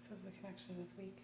Says the connection is weak.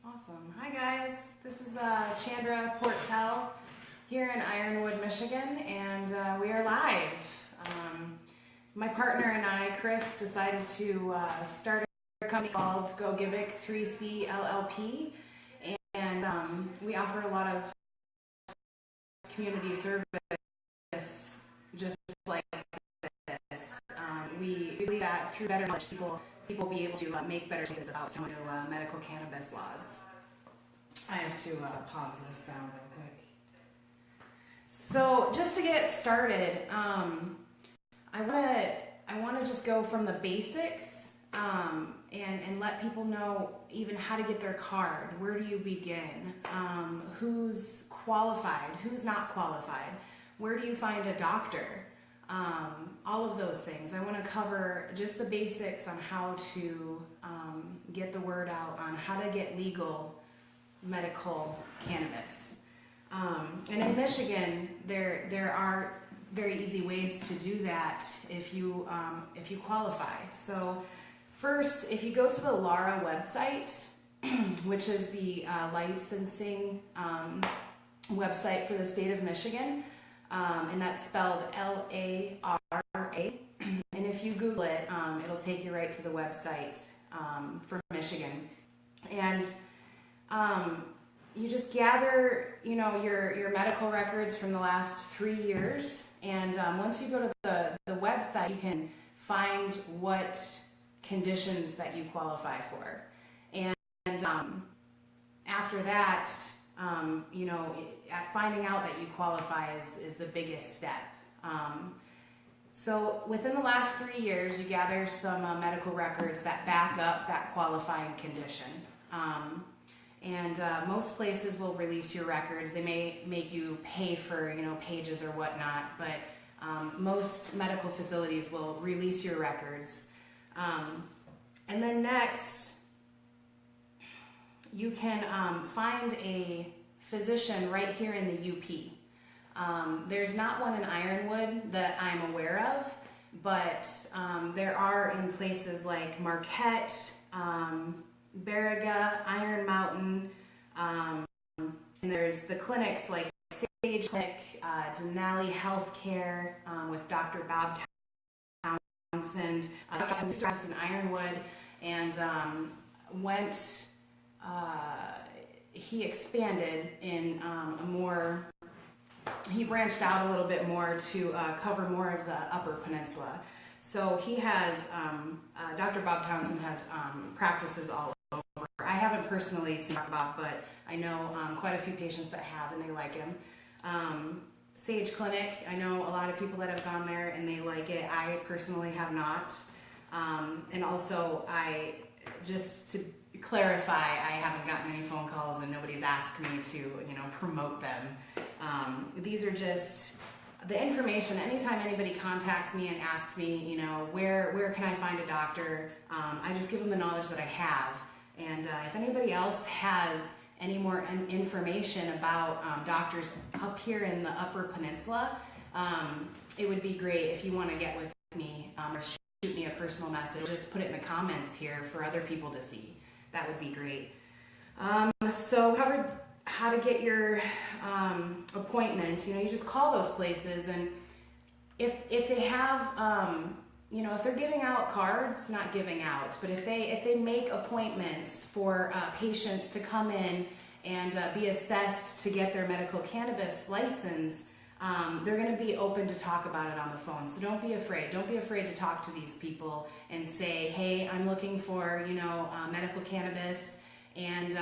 Awesome. Hi guys, this is Chandra Portel here in Ironwood, Michigan, and we are live. My partner and I, Chris, decided to start a company called Go Givic 3C LLP, and we offer a lot of community service just like this. We believe that through better knowledge, people will be able to make better choices about medical cannabis laws. I have to pause this sound real quick. So just to get started, I want to just go from the basics and let people know even how to get their card. Where do you begin? Who's qualified? Who's not qualified? Where do you find a doctor? All of those things. I want to cover just the basics on how to get the word out on how to get legal medical cannabis. And in Michigan, there are very easy ways to do that if you qualify. So first, if you go to the LARA website, which is the licensing website for the state of Michigan, and that's spelled L-A-R-A. And if you Google it, it'll take you right to the website for Michigan. And you just gather, your medical records from the last 3 years. And once you go to the website, you can find what conditions that you qualify for. And after that, finding out that you qualify is the biggest step. So within the last 3 years, you gather some medical records that back up that qualifying condition. And most places will release your records. They may make you pay for, pages or whatnot, but most medical facilities will release your records. And then next, you can find a physician right here in the UP. There's not one in Ironwood that I'm aware of, but there are in places like Marquette, Baraga, Iron Mountain, and there's the clinics like Sage Clinic, Denali Healthcare with Dr. Bob Townsend, Dr. in Ironwood, and he expanded in he branched out a little bit more to cover more of the Upper Peninsula. So he has, Dr. Bob Townsend has practices all over. I haven't personally seen Bob, but I know quite a few patients that have, and they like him. Sage Clinic, I know a lot of people that have gone there and they like it. I personally have not. And also, just to clarify, I haven't gotten any phone calls and nobody's asked me to, promote them. These are just the information. Anytime anybody contacts me and asks me, where can I find a doctor, I just give them the knowledge that I have. And if anybody else has any more information about doctors up here in the Upper Peninsula, it would be great if you want to get with me or shoot me a personal message, just put it in the comments here for other people to see. That would be great. So we covered how to get your appointment. You just call those places, and if they have, if they're giving out cards, not giving out, but if they make appointments for patients to come in and be assessed to get their medical cannabis license, they're going to be open to talk about it on the phone. So don't be afraid. Don't be afraid to talk to these people and say, hey, I'm looking for, medical cannabis, and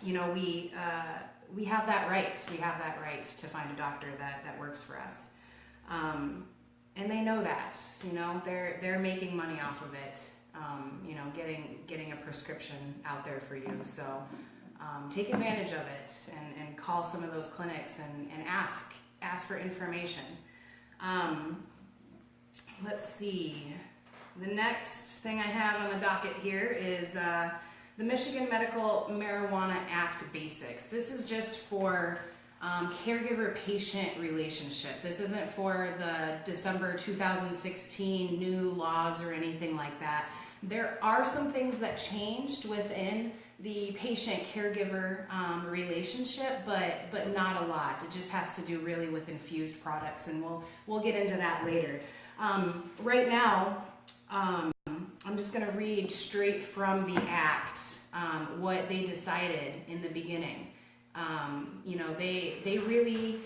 we have that right. We have that right to find a doctor that works for us. And they know that, they're making money off of it, getting a prescription out there for you. So take advantage of it and call some of those clinics and ask for information. Let's see. The next thing I have on the docket here is the Michigan Medical Marijuana Act Basics. This is just for caregiver-patient relationship. This isn't for the December 2016 new laws or anything like that. There are some things that changed within the patient-caregiver relationship, but not a lot. It just has to do really with infused products, and we'll get into that later. Right now, I'm just going to read straight from the Act what they decided in the beginning. They really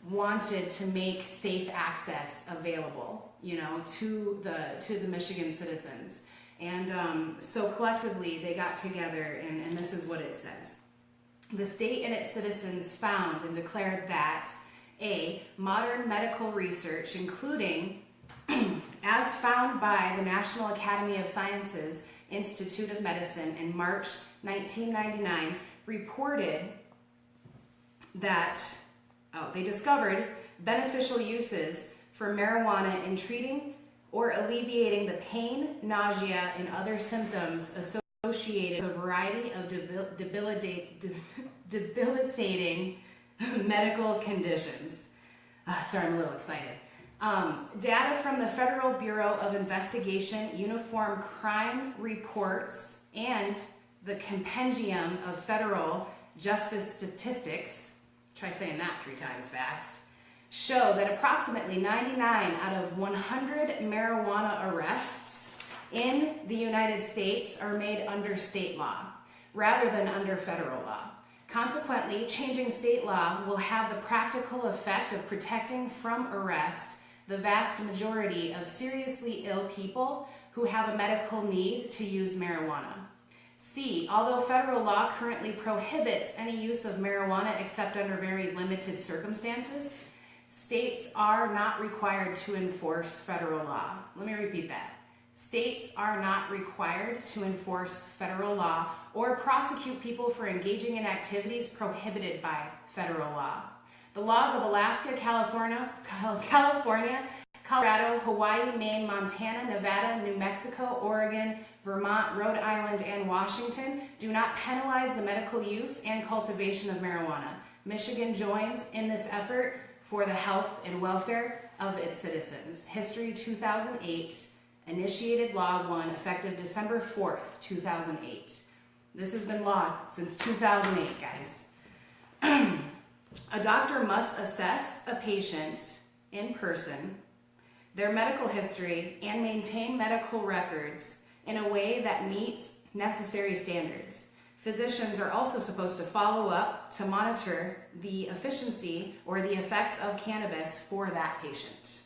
wanted to make safe access available, to the Michigan citizens. And so collectively they got together, and this is what it says. The state and its citizens found and declared that A, modern medical research, including as found by the National Academy of Sciences Institute of Medicine in March 1999, reported that they discovered beneficial uses for marijuana in treating or alleviating the pain, nausea, and other symptoms associated with a variety of debilitating medical conditions. Sorry, I'm a little excited. Data from the Federal Bureau of Investigation Uniform Crime Reports and the Compendium of Federal Justice Statistics, try saying that 3 times fast, show that approximately 99 out of 100 marijuana arrests in the United States are made under state law rather than under federal law. Consequently, changing state law will have the practical effect of protecting from arrest the vast majority of seriously ill people who have a medical need to use marijuana. C, although federal law currently prohibits any use of marijuana except under very limited circumstances, states are not required to enforce federal law. Let me repeat that. States are not required to enforce federal law or prosecute people for engaging in activities prohibited by federal law. The laws of Alaska, California, Colorado, Hawaii, Maine, Montana, Nevada, New Mexico, Oregon, Vermont, Rhode Island, and Washington do not penalize the medical use and cultivation of marijuana. Michigan joins in this effort for the health and welfare of its citizens. History 2008, initiated Law 1, effective December 4th, 2008. This has been law since 2008, guys. A doctor must assess a patient in person, their medical history, and maintain medical records in a way that meets necessary standards. Physicians are also supposed to follow up to monitor the efficiency or the effects of cannabis for that patient.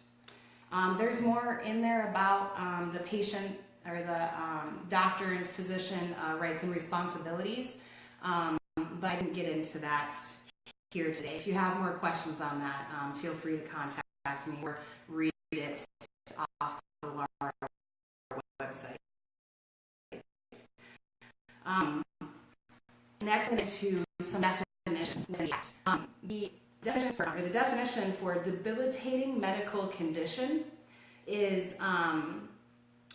There's more in there about the patient or the doctor and physician rights and responsibilities, but I didn't get into that here today. If you have more questions on that, feel free to contact me or read it off the website. Next, into some definitions. The definition for debilitating medical condition is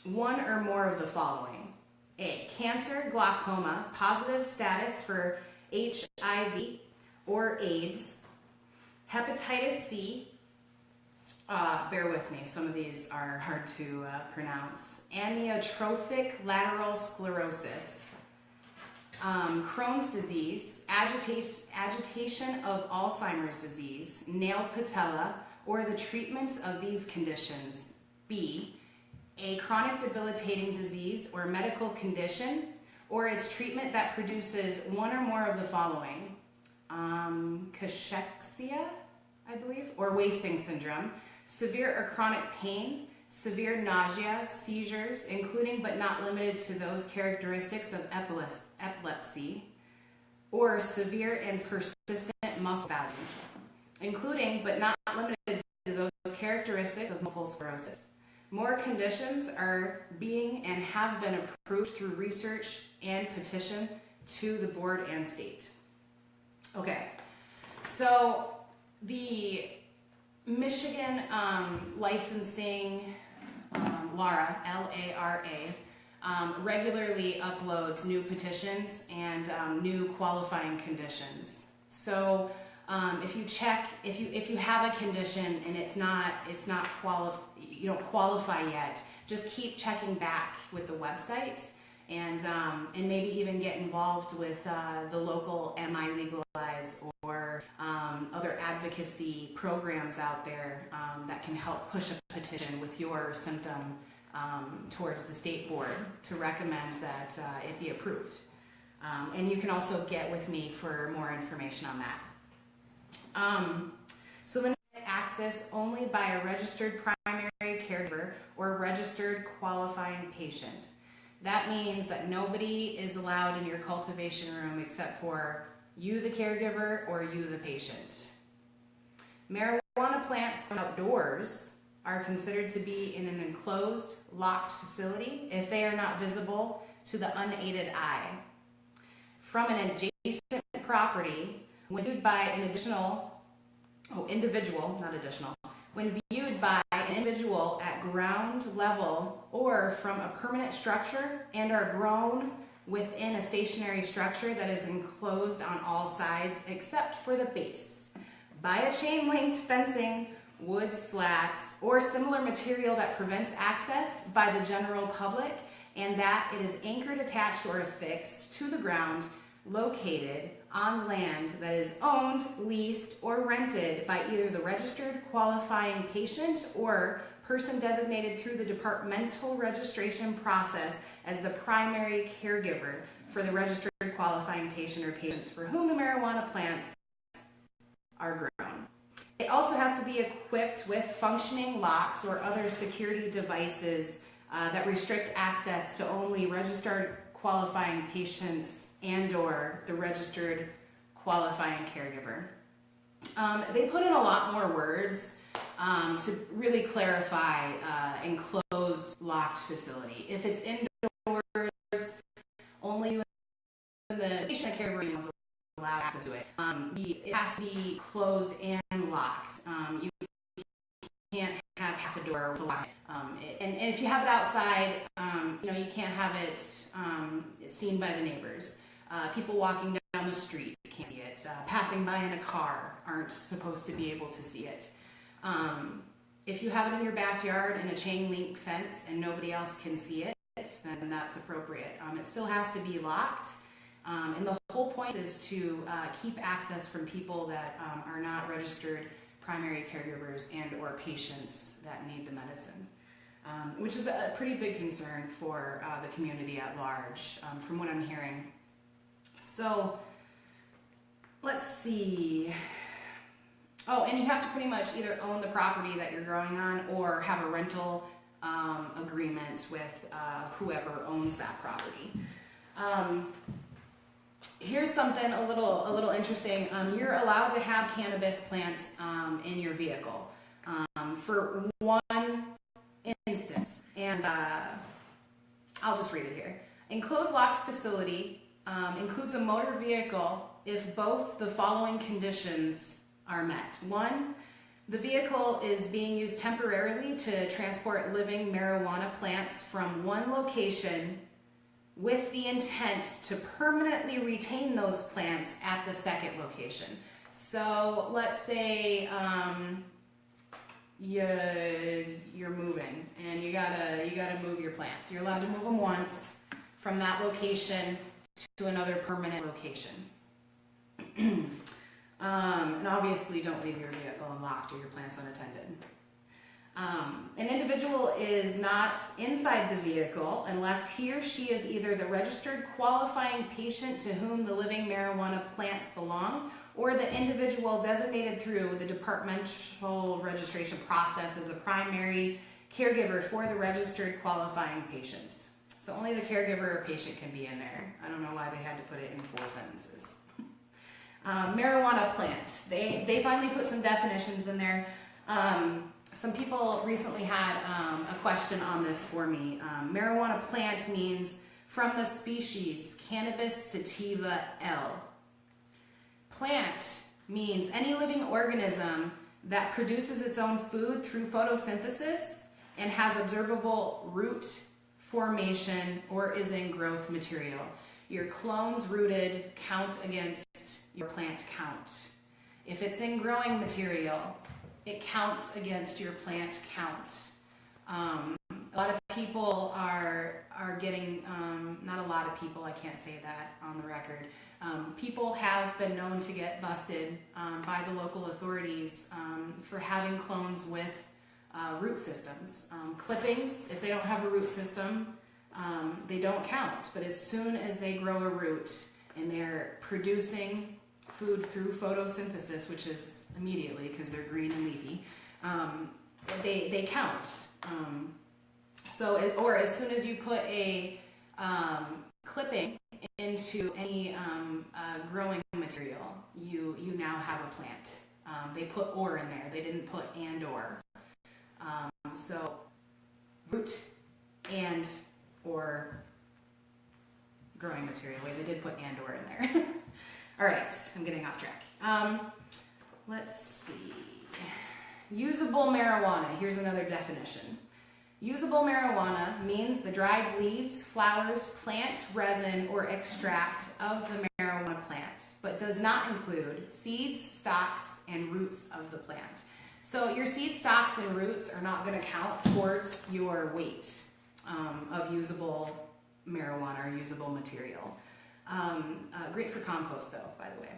one or more of the following. A, cancer, glaucoma, positive status for HIV or AIDS, hepatitis C, Bear with me, some of these are hard to pronounce. Amyotrophic lateral sclerosis, Crohn's disease, agitation of Alzheimer's disease, nail patella, or the treatment of these conditions. B, a chronic debilitating disease or medical condition, or its treatment that produces one or more of the following. Cachexia, I believe, or wasting syndrome, severe or chronic pain, severe nausea, seizures, including but not limited to those characteristics of epilepsy, or severe and persistent muscle spasms, including but not limited to those characteristics of multiple sclerosis. More conditions are being and have been approved through research and petition to the board and state. Okay, so the Michigan licensing, LARA, L-A-R-A, regularly uploads new petitions and new qualifying conditions. So if you have a condition and you don't qualify yet, just keep checking back with the website and maybe even get involved with the local MI Legalize or other advocacy programs out there that can help push a petition with your symptom towards the state board to recommend that it be approved. And you can also get with me for more information on that. So the access only by a registered primary caregiver or registered qualifying patient. That means that nobody is allowed in your cultivation room except for you, the caregiver, or you, the patient. Marijuana plants from outdoors are considered to be in an enclosed, locked facility if they are not visible to the unaided eye. From an adjacent property, when viewed by an when viewed by an individual at ground level or from a permanent structure and are grown within a stationary structure that is enclosed on all sides except for the base by a chain-linked fencing, wood slats, or similar material that prevents access by the general public, and that it is anchored, attached, or affixed to the ground located on land that is owned, leased, or rented by either the registered qualifying patient or person designated through the departmental registration process as the primary caregiver for the registered qualifying patient or patients for whom the marijuana plants are grown. It also has to be equipped with functioning locks or other security devices that restrict access to only registered qualifying patients and or the registered qualifying caregiver. They put in a lot more words to really clarify enclosed locked facility. If it's indoors, only when the patient caregiver is allowed access to it. It has to be closed and locked. You can't have half a door locked. And if you have it outside, you can't have it seen by the neighbors. People walking down the street can't see it. Passing by in a car aren't supposed to be able to see it. If you have it in your backyard in a chain link fence and nobody else can see it, then that's appropriate. It still has to be locked. And the whole point is to keep access from people that are not registered primary caregivers and or patients that need the medicine, which is a pretty big concern for the community at large, from what I'm hearing. So let's see. Oh, and you have to pretty much either own the property that you're growing on or have a rental agreement with whoever owns that property. Here's something a little interesting. You're allowed to have cannabis plants in your vehicle for one instance, and I'll just read it here. Enclosed locked facility includes a motor vehicle if both the following conditions are met. 1, the vehicle is being used temporarily to transport living marijuana plants from one location with the intent to permanently retain those plants at the second location. So let's say you're moving, and you gotta move your plants. You're allowed to move them once from that location to another permanent location. And obviously don't leave your vehicle unlocked or your plants unattended. An individual is not inside the vehicle unless he or she is either the registered qualifying patient to whom the living marijuana plants belong, or the individual designated through the departmental registration process as the primary caregiver for the registered qualifying patient. So only the caregiver or patient can be in there. I don't know why they had to put it in 4 sentences. Marijuana plant. They finally put some definitions in there. Some people recently had a question on this for me. Marijuana plant means from the species Cannabis sativa L. Plant means any living organism that produces its own food through photosynthesis and has observable root formation or is in growth material. Your clones rooted count against your plant count. If it's in growing material, it counts against your plant count. A lot of people are getting, not a lot of people, I can't say that on the record. People have been known to get busted by the local authorities for having clones with root systems. Clippings, if they don't have a root system, they don't count. But as soon as they grow a root and they're producing food through photosynthesis, which is immediately because they're green and leafy, they count. Or as soon as you put a clipping into any growing material, you now have a plant. They put or in there. They didn't put and or. So root and or growing material. Wait, they did put and or in there. All right, I'm getting off track. Let's see. Usable marijuana. Here's another definition. Usable marijuana means the dried leaves, flowers, plant, resin, or extract of the marijuana plant, but does not include seeds, stalks, and roots of the plant. So your seed, stalks, and roots are not going to count towards your weight of usable marijuana or usable material. Great for compost though, by the way.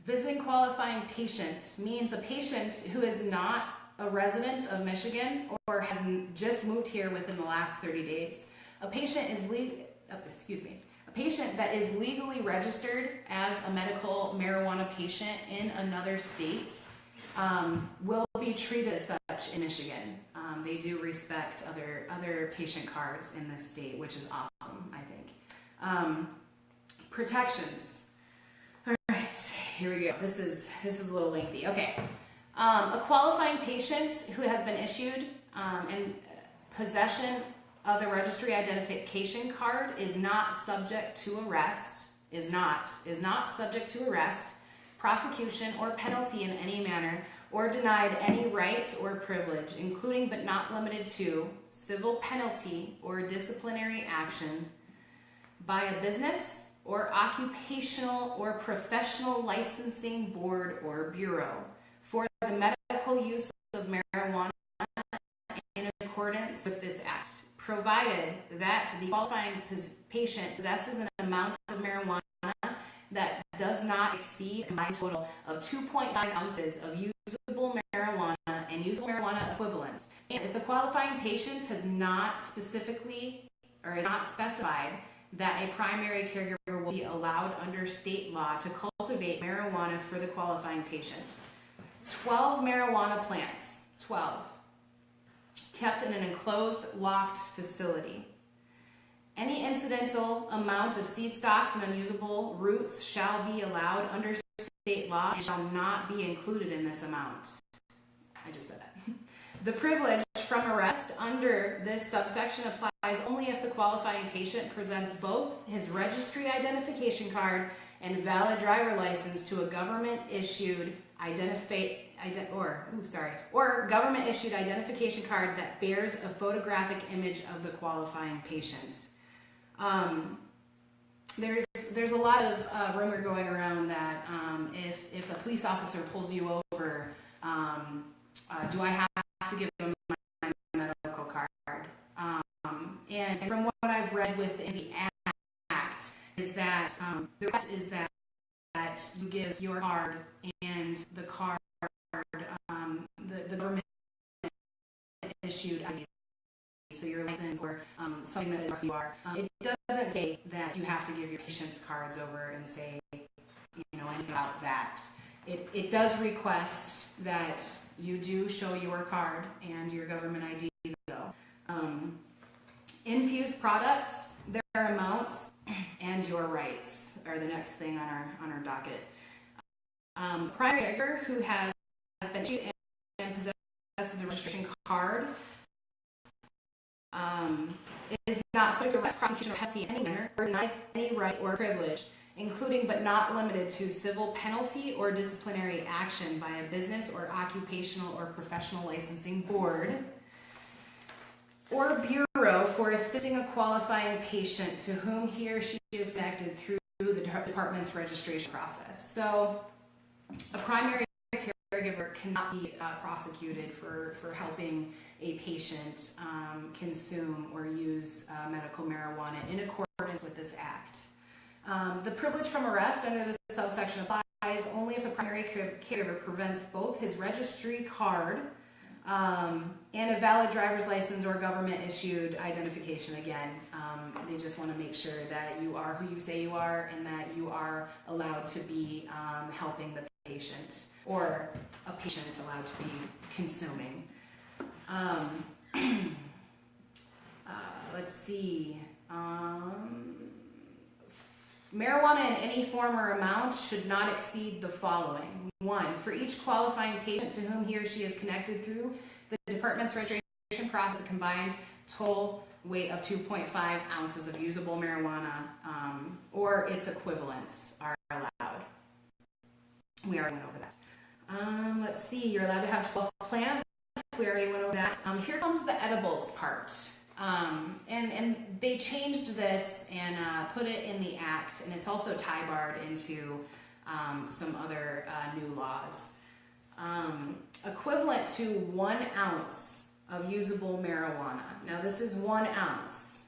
Visiting qualifying patient means a patient who is not a resident of Michigan or has just moved here within the last 30 days. A patient that is legally registered as a medical marijuana patient in another state will be treated as such in Michigan. They do respect other patient cards in this state, which is awesome, I think. Protections. All right, here we go. This is a little lengthy. Okay. A qualifying patient who has been issued in possession of a registry identification card is not subject to arrest, is not subject to arrest, prosecution, or penalty in any manner, or denied any right or privilege, including but not limited to civil penalty or disciplinary action by a business or occupational or professional licensing board or bureau for the medical use of marijuana in accordance with this act, provided that the qualifying patient possesses an amount of marijuana that does not exceed a combined total of 2.5 ounces of usable marijuana and usable marijuana equivalents. And if the qualifying patient has not specifically or is not specified that a primary caregiver will be allowed under state law to cultivate marijuana for the qualifying patient. 12 marijuana plants, 12, kept in an enclosed, locked facility. Any incidental amount of seed stalks and unusable roots shall be allowed under state law and shall not be included in this amount. I just said that. The privilege from arrest under this subsection applies only if the qualifying patient presents both his registry identification card and valid driver license to a government-issued government issued identification card that bears a photographic image of the qualifying patient. There's a lot of rumor going around that if a police officer pulls you over, do I have to give them my medical card. And from what I've read within the act is that the rest is that you give your card and the card, the government issued ID, so your license or something that is who you are. It doesn't say that you have to give your patient's cards over and say, anything about that. It does request that you do show your card and your government ID though. Infused products, their amounts, and your rights are the next thing on our docket. Primary caregiver who has been issued and possesses a registration card is not subject to arrest, prosecution, or penalty in any manner, or denied any right or privilege, including but not limited to civil penalty or disciplinary action by a business or occupational or professional licensing board or bureau for assisting a qualifying patient to whom he or she is connected through the department's registration process. So a primary caregiver cannot be prosecuted for helping a patient consume or use medical marijuana in accordance with this act. The privilege from arrest under this subsection applies only if the primary caregiver prevents both his registry card and a valid driver's license or government-issued identification. Again, they just want to make sure that you are who you say you are and that you are allowed to be helping the patient, or a patient allowed to be consuming. Let's see. Marijuana in any form or amount should not exceed the following. 1, for each qualifying patient to whom he or she is connected through the department's registration process, a combined total weight of 2.5 ounces of usable marijuana or its equivalents are allowed. We already went over that. Let's see, you're allowed to have 12 plants. We already went over that. Here comes the edibles part. And they changed this and put it in the act, and it's also tie-barred into some other new laws. Equivalent to 1 ounce of usable marijuana. Now this is 1 ounce.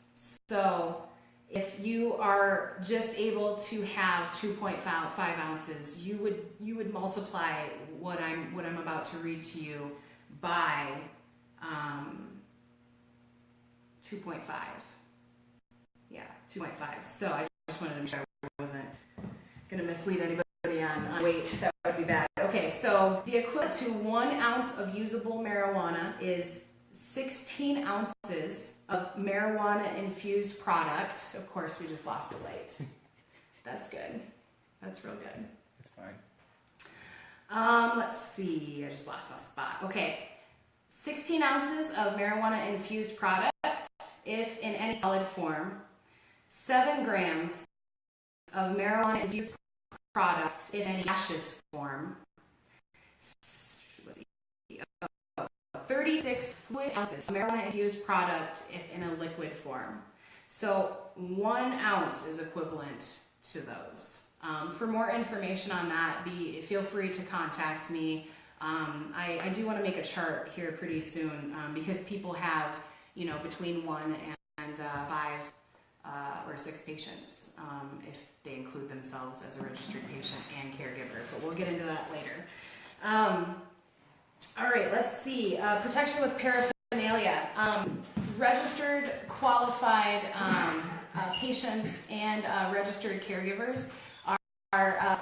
So if you are just able to have 2.5 ounces, you would multiply what I'm about to read to you by 2.5. Yeah, 2.5. So I just wanted to make sure I wasn't going to mislead anybody on weight. That would be bad. Okay, so the equivalent to 1 ounce of usable marijuana is 16 ounces of marijuana-infused product. Of course, we just lost a light. That's good. That's real good. It's fine. Let's see. I just lost my spot. Okay. 16 ounces of marijuana-infused product, if in any solid form. 7 grams of marijuana-infused product, if in gaseous form. 36 fluid ounces of marijuana-infused product, if in a liquid form. So 1 ounce is equivalent to those. For more information on that, feel free to contact me. I do want to make a chart here pretty soon because people have, between 1 and 5 or 6 patients if they include themselves as a registered patient and caregiver. But we'll get into that later. All right, let's see. Protection with paraphernalia. Registered, qualified patients and registered caregivers are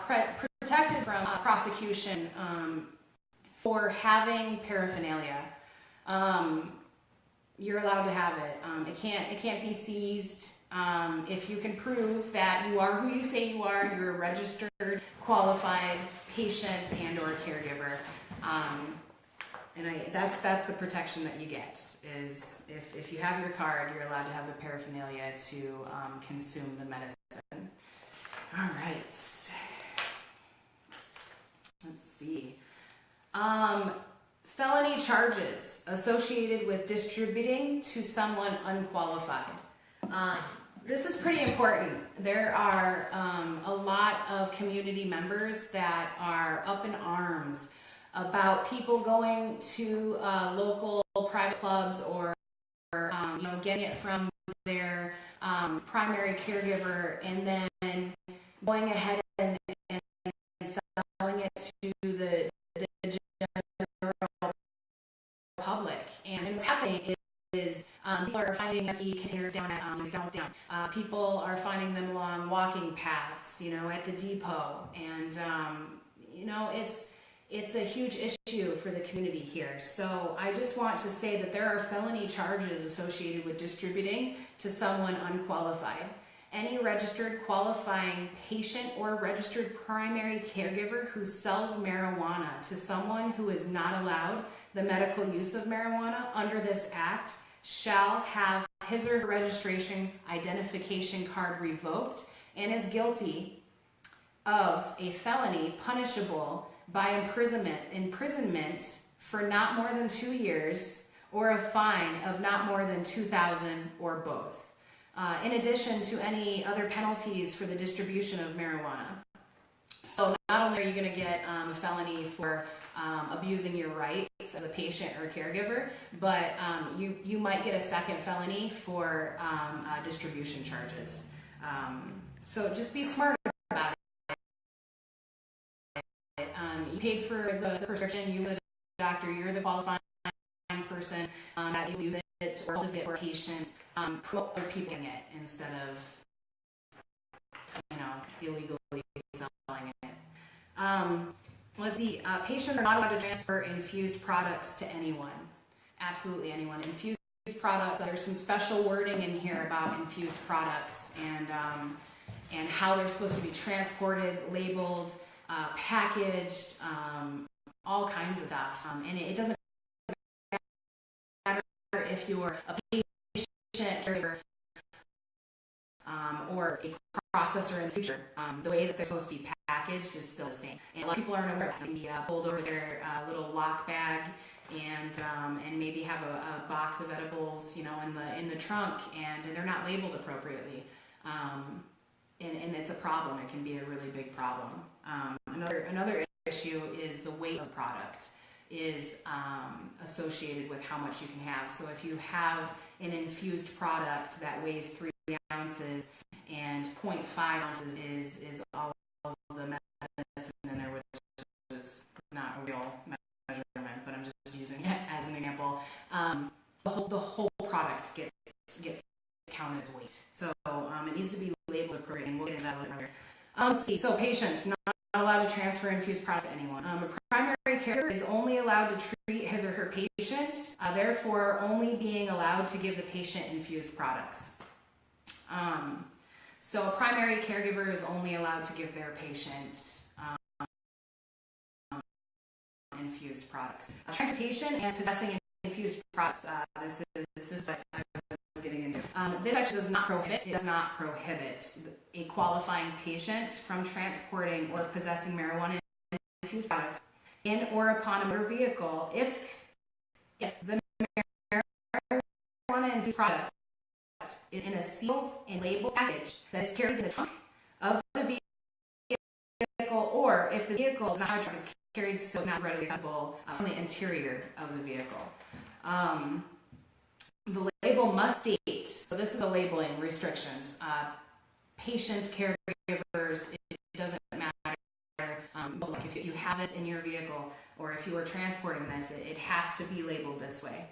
protected from prosecution for having paraphernalia. You're allowed to have it. It can't be seized. If you can prove that you are who you say you are, you're a registered, qualified patient and or caregiver. That's the protection that you get, is if you have your card, you're allowed to have the paraphernalia to consume the medicine. All right. Let's see. Felony charges associated with distributing to someone unqualified. This is pretty important. There are a lot of community members that are up in arms about people going to local private clubs or getting it from their primary caregiver and then going ahead and selling it to the general public. And what's happening is people are finding empty containers down at people are finding them along walking paths, at the depot, and it's a huge issue for the community here. So I just want to say that there are felony charges associated with distributing to someone unqualified. Any registered qualifying patient or registered primary caregiver who sells marijuana to someone who is not allowed the medical use of marijuana under this act shall have his or her registration identification card revoked and is guilty of a felony punishable by imprisonment for not more than 2 years or a fine of not more than $2,000 or both. In addition to any other penalties for the distribution of marijuana. So not only are you going to get a felony for abusing your rights as a patient or caregiver, but you might get a second felony for distribution charges. So just be smart about it. You paid for the prescription, you're the doctor, you're the qualifying person that you use it or give it for a patient. Promote other people getting it instead of illegally selling it. Let's see. Patients are not allowed to transfer infused products to anyone. Absolutely anyone. Infused products. There's some special wording in here about infused products and how they're supposed to be transported, labeled, packaged, all kinds of stuff. And it doesn't matter if you're a patient, caregiver, or a processor in the future. The way that they're supposed to be packaged is still the same. And a lot of people aren't aware of that. They can be pulled over their little lock bag and maybe have a box of edibles, in the trunk, and they're not labeled appropriately. And it's a problem. It can be a really big problem. Another issue is the weight of the product is associated with how much you can have. So if you have an infused product that weighs 3 ounces and 0.5 ounces is all of the medicine in there, which is not a real measurement, but I'm just using it as an example. The whole product gets counted as weight. So it needs to be labeled appropriately, and we'll get into that a little bit later. Let's see. So patients not allowed to transfer infused products to anyone. A primary caregiver is only allowed to treat his or her patient, therefore only being allowed to give the patient infused products. So a primary caregiver is only allowed to give their patient infused products. Transportation and possessing infused products. This is what I was getting into. This section does not prohibit a qualifying patient from transporting or possessing marijuana infused products in or upon a motor vehicle if the marijuana infused product is in a sealed and labeled package that is carried in the trunk of the vehicle, or if the vehicle does not have a trunk, is carried so not readily accessible from the interior of the vehicle. The label must state, so this is the labeling restrictions. Patients, caregivers, it doesn't matter. If you have this in your vehicle or if you are transporting this, it has to be labeled this way.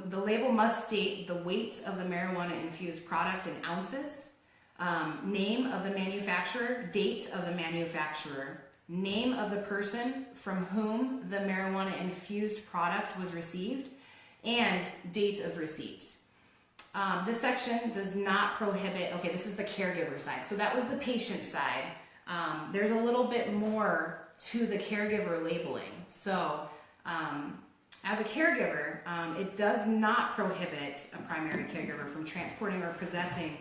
The label must state the weight of the marijuana infused product in ounces, name of the manufacturer, date of the manufacturer, name of the person from whom the marijuana infused product was received, and date of receipt. This section does not prohibit, okay, this is the caregiver side. So that was the patient side. There's a little bit more to the caregiver labeling. So as a caregiver, it does not prohibit a primary caregiver from transporting or possessing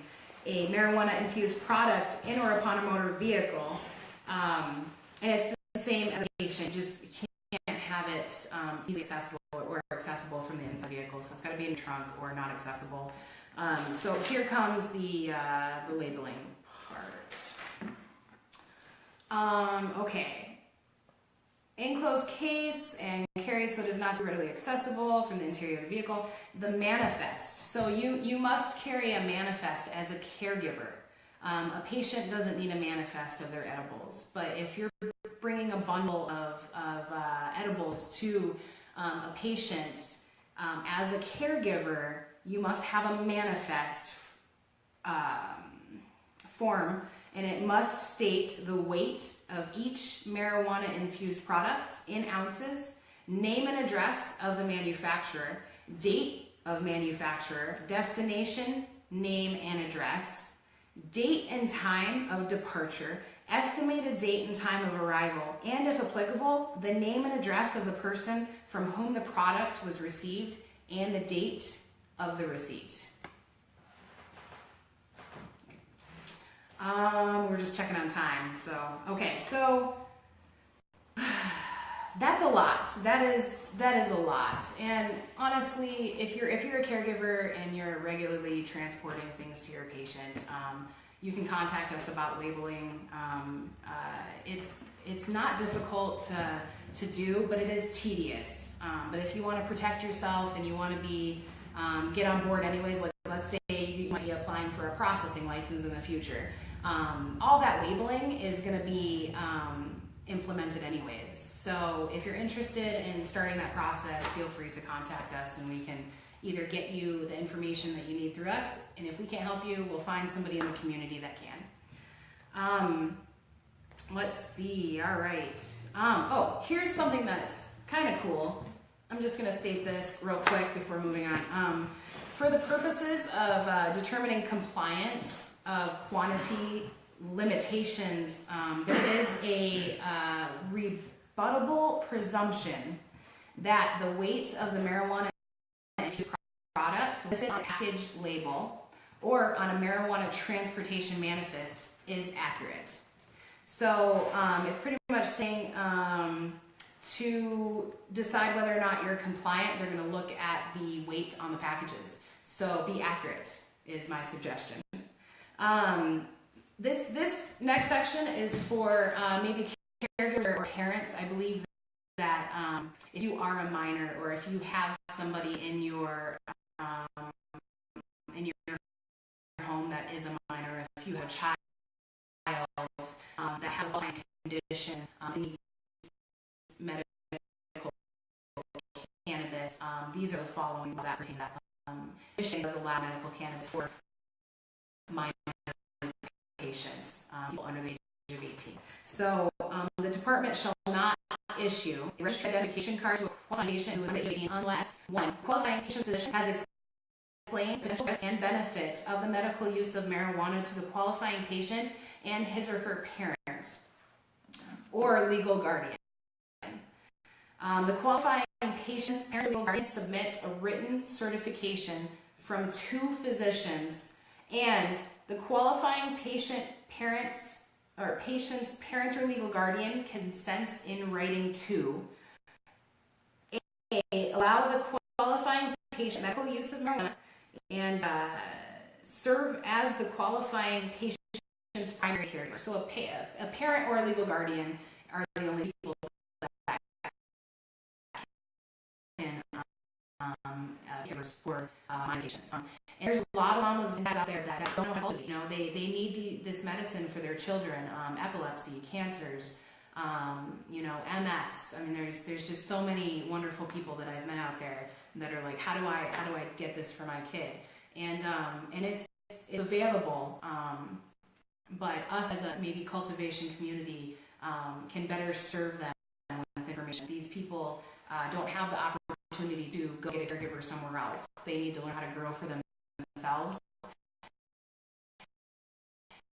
a marijuana-infused product in or upon a motor vehicle. And it's the same as a patient, just can't have it easily accessible or accessible from the inside vehicle. So it's got to be in the trunk or not accessible. So here comes the labeling part. Okay. enclosed case and carried so it is not too readily accessible from the interior of the vehicle. The manifest. So you must carry a manifest as a caregiver. A patient doesn't need a manifest of their edibles, but if you're bringing a bundle of edibles to a patient as a caregiver, you must have a manifest form, and it must state the weight of each marijuana infused product in ounces, name and address of the manufacturer, date of manufacturer, destination, name and address, date and time of departure, estimated date and time of arrival, and if applicable, the name and address of the person from whom the product was received and the date of the receipt. We're just checking on time. So, okay, so that's a lot. That is a lot. And honestly, if you're a caregiver and you're regularly transporting things to your patient, you can contact us about labeling. It's not difficult to do, but it is tedious. But if you want to protect yourself and you want to be get on board anyways, like let's say you might be applying for a processing license in the future. All that labeling is going to be implemented anyways. So if you're interested in starting that process, feel free to contact us and we can either get you the information that you need through us, and if we can't help you, we'll find somebody in the community that can. Let's see, all right. Oh, here's something that's kind of cool. I'm just going to state this real quick before moving on. For the purposes of determining compliance of quantity limitations, there is a rebuttable presumption that the weight of the marijuana infused product listed on a package label or on a marijuana transportation manifest is accurate. So it's pretty much saying to decide whether or not you're compliant, they're going to look at the weight on the packages. So be accurate is my suggestion. This next section is for maybe caregivers or parents. I believe that if you are a minor or if you have somebody in your home that is a minor, if you have a child that has a condition needs medical cannabis, these are the following that pertain to that. Michigan does allow medical cannabis for minor patients, people under the age of 18. So the department shall not issue a registered identification card to a qualifying patient who is under age 18 unless, one, qualifying patient physician has explained the potential risk and benefit of the medical use of marijuana to the qualifying patient and his or her parent or legal guardian. The qualifying patient's parent or legal guardian submits a written certification from 2 physicians, and the qualifying patient's parent or legal guardian consents in writing to allow the qualifying patient medical use of marijuana and serve as the qualifying patient's primary caregiver. So a parent or a legal guardian are the only people that can caregivers for my patients. And there's a lot of mamas and dads out there that don't know how to, they need this medicine for their children, epilepsy, cancers, MS. I mean, there's just so many wonderful people that I've met out there that are like, how do I get this for my kid? And it's available, but us as a maybe cultivation community can better serve them with information. These people don't have the opportunity to go get a caregiver somewhere else. They need to learn how to grow for themselves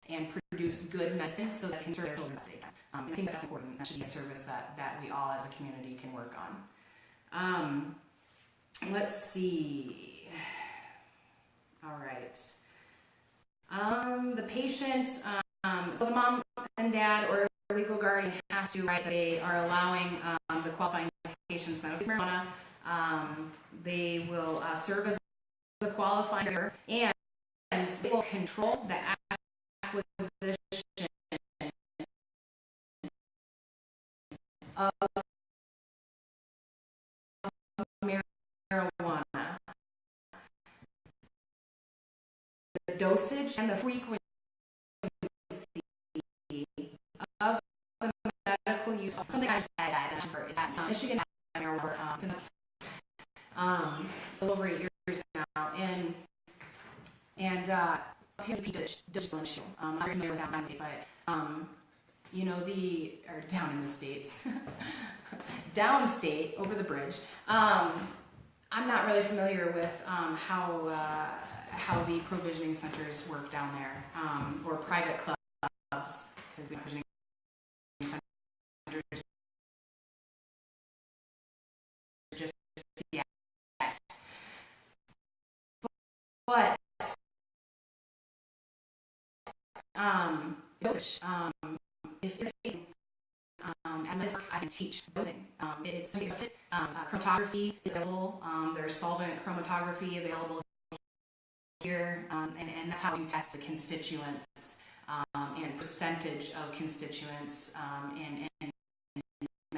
and produce good medicine so that they can serve their children as they can. I think that's important. That should be a service that we all as a community can work on. Let's see. All right. The patient, so the mom and dad or legal guardian has to write that they are allowing the qualifying patient's medical marijuana. They will serve as the qualifying caregiver, and they will control the acquisition of dosage and the frequency of the medical use. Something I just said is that Michigan has marijuana so over 8 years now, and digital issue. I'm not familiar with that in the States, but you know, or down in the States, downstate over the bridge. I'm not really familiar with how the provisioning centers work down there, or private clubs, because the provisioning centers just yet. But if you're taking as I teach dosing, it's chromatography is available. There's solvent chromatography available here, and that's how you test the constituents and percentage of constituents in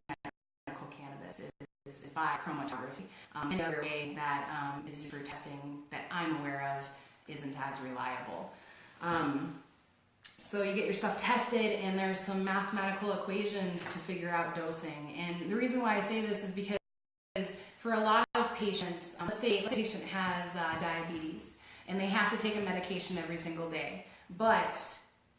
medical cannabis is by chromatography. Another way that is used for testing that I'm aware of isn't as reliable. So you get your stuff tested, and there's some mathematical equations to figure out dosing. And the reason why I say this is because for a lot of patients, let's say a patient has diabetes, and they have to take a medication every single day. But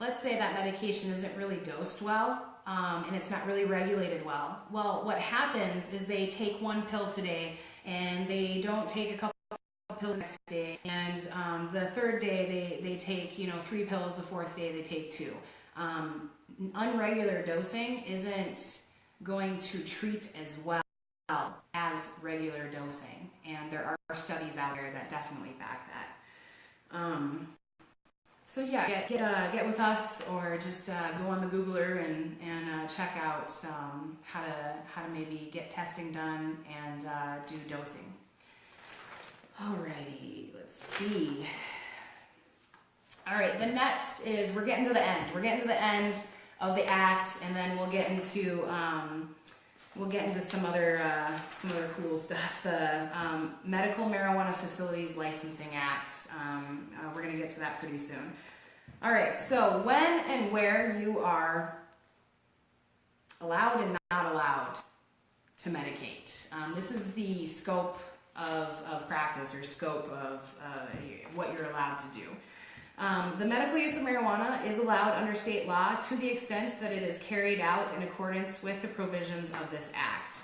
let's say that medication isn't really dosed well, and it's not really regulated well. Well, what happens is they take one pill today, and they don't take a couple pills the next day, and the third day they take 3 pills, the fourth day they take 2. Unregular dosing isn't going to treat as well as regular dosing, and there are studies out there that definitely back that. So yeah, get with us, or just go on the Googler and check out how to maybe get testing done and do dosing. Alrighty, let's see. All right, the next is we're getting to the end. We're getting to the end of the act, and then we'll get into some other cool stuff. The Medical Marijuana Facilities Licensing Act. We're gonna get to that pretty soon. All right, so when and where you are allowed and not allowed to medicate. This is the scope of practice, or scope of what you're allowed to do. The medical use of marijuana is allowed under state law to the extent that it is carried out in accordance with the provisions of this act.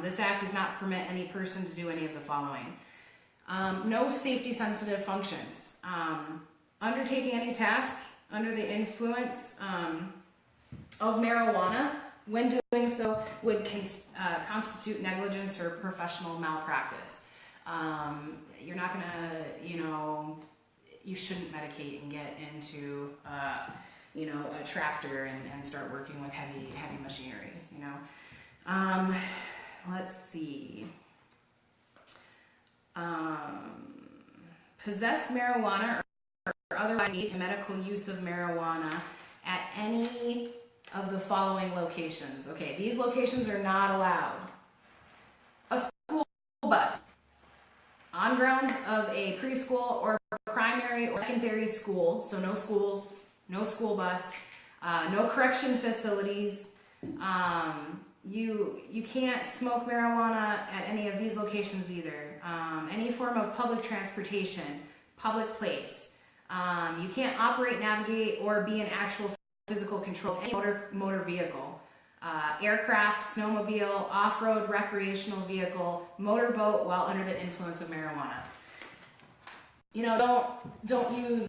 This act does not permit any person to do any of the following. No safety sensitive functions. Undertaking any task under the influence of marijuana when doing so would constitute negligence or professional malpractice. You're not gonna, you shouldn't medicate and get into, a tractor and start working with heavy machinery, Let's see. Possess marijuana or otherwise engage in medical use of marijuana at any of the following locations. Okay, these locations are not allowed. A school bus. On grounds of a preschool or primary or secondary school, so no schools, no school bus, no correction facilities. You can't smoke marijuana at any of these locations either. Any form of public transportation, public place. You can't operate, navigate, or be in actual physical control of any motor vehicle. Aircraft, snowmobile, off-road recreational vehicle, motorboat while under the influence of marijuana. Don't use,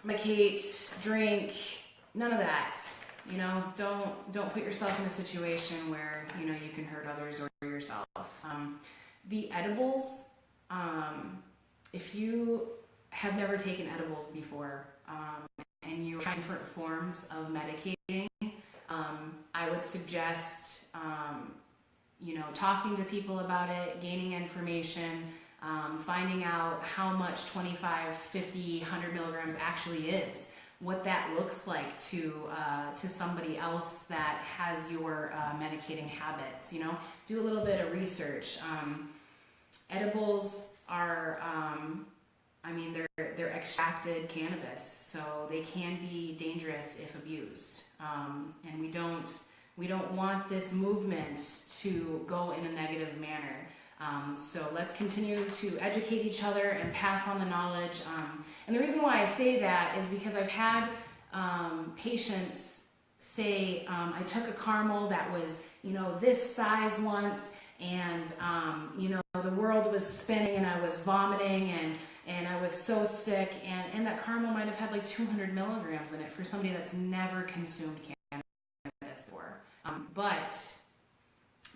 medicate, drink, none of that. Don't put yourself in a situation where you can hurt others or yourself. The edibles, if you have never taken edibles before, and you're trying different forms of medicating, I would suggest, talking to people about it, gaining information, finding out how much 25, 50, 100 milligrams actually is, what that looks like to somebody else that has your medicating habits. Do a little bit of research. Edibles are I mean, they're extracted cannabis, so they can be dangerous if abused. And we don't want this movement to go in a negative manner. So let's continue to educate each other and pass on the knowledge. And the reason why I say that is because I've had patients say, I took a caramel that was, this size once, and, the world was spinning and I was vomiting and I was so sick, and that caramel might have had like 200 milligrams in it for somebody that's never consumed cannabis before. But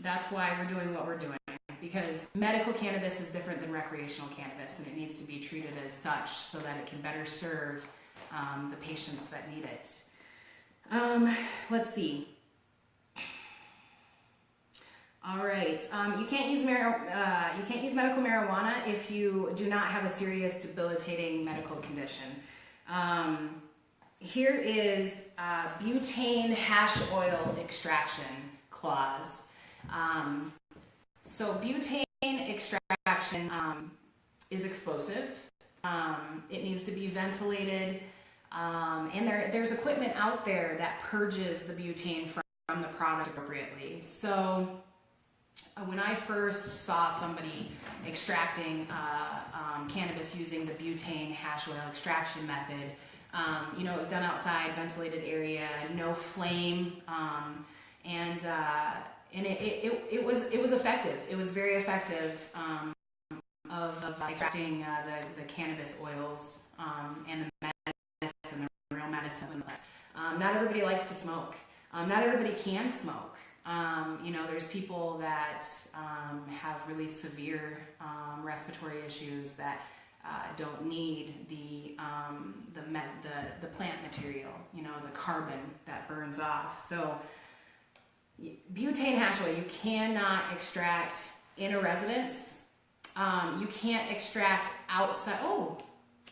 that's why we're doing what we're doing, because medical cannabis is different than recreational cannabis, and it needs to be treated as such so that it can better serve the patients that need it. Let's see. All right. You can't use medical marijuana if you do not have a serious debilitating medical condition. Here is butane hash oil extraction clause. So butane extraction is explosive. It needs to be ventilated, and there's equipment out there that purges the butane from the product appropriately. So when I first saw somebody extracting cannabis using the butane hash oil extraction method, it was done outside, ventilated area, no flame, and it was effective. It was very effective of extracting the cannabis oils and the medicine, the real medicine. Not everybody likes to smoke. Not everybody can smoke. There's people that have really severe respiratory issues that don't need the plant material, the carbon that burns off. So butane hash oil, you cannot extract in a residence. You can't extract outside. Oh,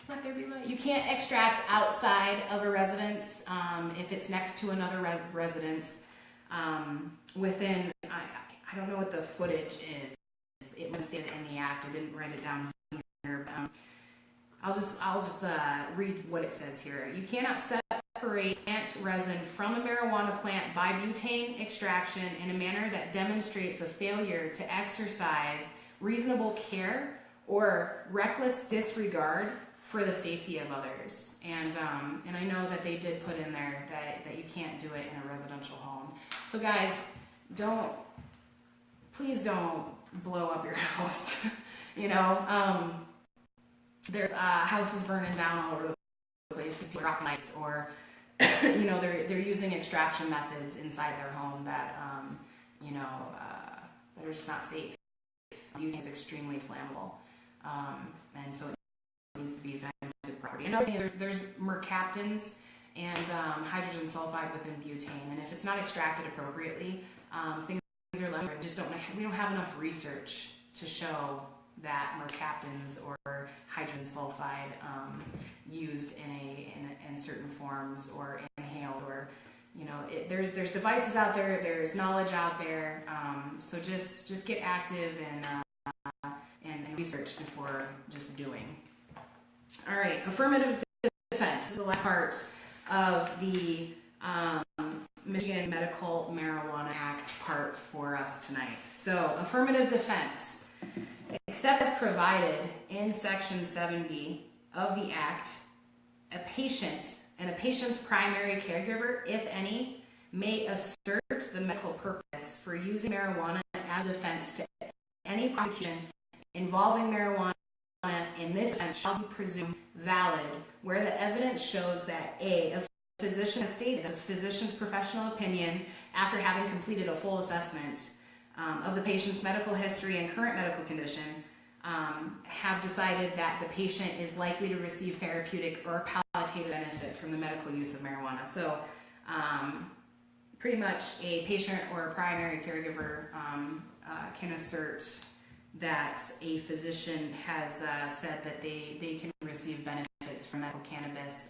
let there be light. You can't extract outside of a residence if it's next to another residence. Within, I don't know what the footage is. It was stated in the act. I didn't write it down here. But, I'll just read what it says here. You cannot separate plant resin from a marijuana plant by butane extraction in a manner that demonstrates a failure to exercise reasonable care or reckless disregard for the safety of others. And I know that they did put in there that you can't do it in a residential home. So guys, please don't blow up your house. There's houses burning down all over the place because people are dropping lights, or they're using extraction methods inside their home that that are just not safe. Butane is extremely flammable, and so it needs to be vented properly. Another thing is there's mercaptans and hydrogen sulfide within butane, and if it's not extracted appropriately, things are left. We don't have enough research to show that mercaptans or hydrogen sulfide used in certain forms or inhaled, or there's devices out there, there's knowledge out there, so just get active and research before just doing. All right, affirmative defense. This is the last part of the Michigan Medical Marijuana Act part for us tonight. So, affirmative defense. Except as provided in Section 7B of the Act, a patient and a patient's primary caregiver, if any, may assert the medical purpose for using marijuana as a defense to any prosecution involving marijuana in this offense shall be presumed valid where the evidence shows that a physician has stated the physician's professional opinion after having completed a full assessment of the patient's medical history and current medical condition, have decided that the patient is likely to receive therapeutic or palliative benefit from the medical use of marijuana. So pretty much a patient or a primary caregiver can assert that a physician has said that they can receive benefits from medical cannabis.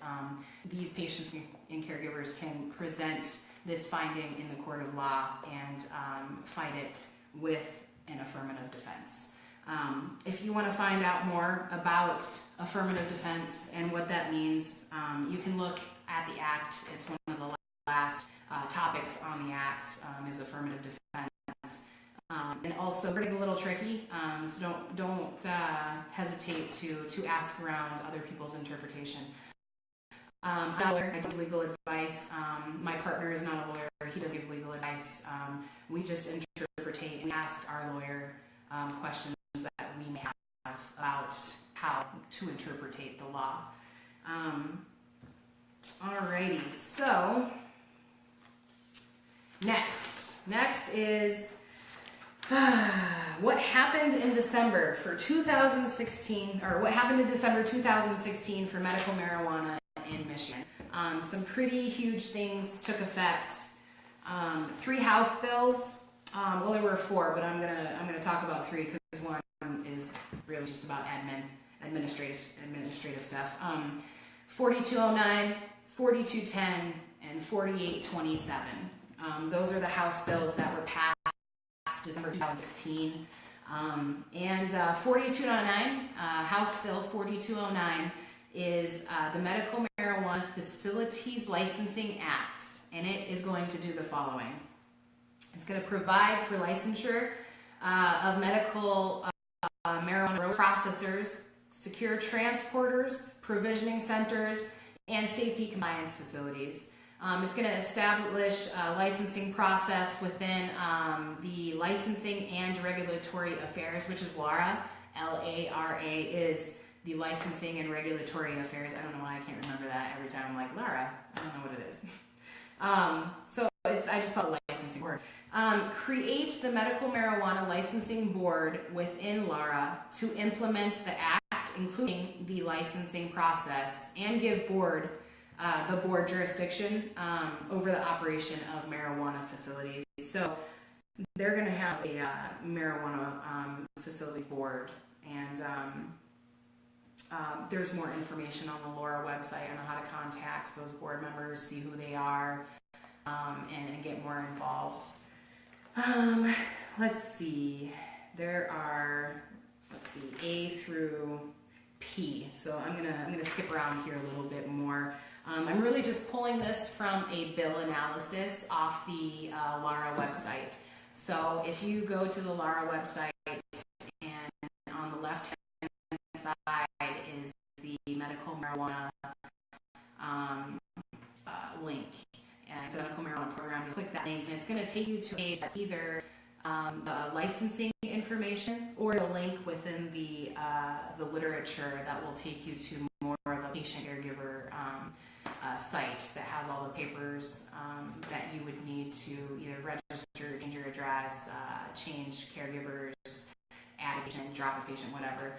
These patients and caregivers can present this finding in the court of law and fight it with an affirmative defense. If you want to find out more about affirmative defense and what that means, you can look at the Act. It's one of the last topics on the Act is affirmative defense. And also, it's a little tricky, so don't hesitate to ask around other people's interpretation. I'm not a lawyer. I give legal advice. My partner is not a lawyer. He doesn't give legal advice. We just interpretate. We ask our lawyer questions that we may have about how to interpretate the law. Alrighty, so next is what happened in December for 2016, or what happened in December 2016 for medical marijuana in Michigan. Some pretty huge things took effect. 3 House bills. Well, there were 4, but I'm gonna talk about 3 because one is really just about administrative stuff. 4209, 4210, and 4827. Those are the House bills that were passed December 2016. And 4209, House Bill 4209, is the Medical Marijuana Facilities Licensing Act, and it is going to do the following. It's going to provide for licensure of medical marijuana processors, secure transporters, provisioning centers, and safety compliance facilities. It's going to establish a licensing process within the Licensing and Regulatory Affairs, which is LARA. L-A-R-A is the Licensing and Regulatory Affairs. I don't know why I can't remember that every time I'm like, LARA, I don't know what it is. I just call it licensing board. Create the Medical Marijuana Licensing Board within LARA to implement the Act, including the licensing process, and give the board jurisdiction over the operation of marijuana facilities. So they're going to have a marijuana facility board, and there's more information on the LARA website on how to contact those board members, see who they are, and get more involved. Let's see. There are, A through P. So I'm gonna skip around here a little bit more. I'm really just pulling this from a bill analysis off the LARA website. So if you go to the LARA website, and on the left-hand side is the medical marijuana link. And it's a medical marijuana program. You click that link, and it's going to take you to a page that's either the licensing information or the link within the literature that will take you to more of a patient caregiver site that has all the papers that you would need to either register, change your address, change caregivers, add a patient, drop a patient, whatever.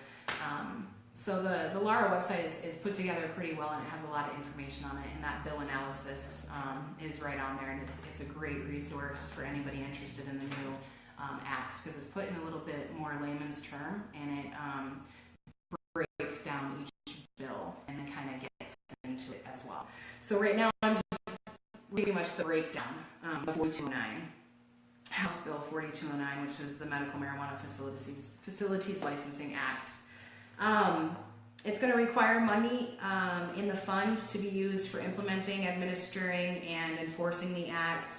So the LARA website is put together pretty well, and it has a lot of information on it, and that bill analysis is right on there, and it's a great resource for anybody interested in the new acts, because it's put in a little bit more layman's term, and it breaks down each bill and then kind of gets into it as well. So right now I'm just pretty much the breakdown of 4209. House Bill 4209, which is the Medical Marijuana Facilities Licensing Act. It's going to require money in the fund to be used for implementing, administering, and enforcing the Act.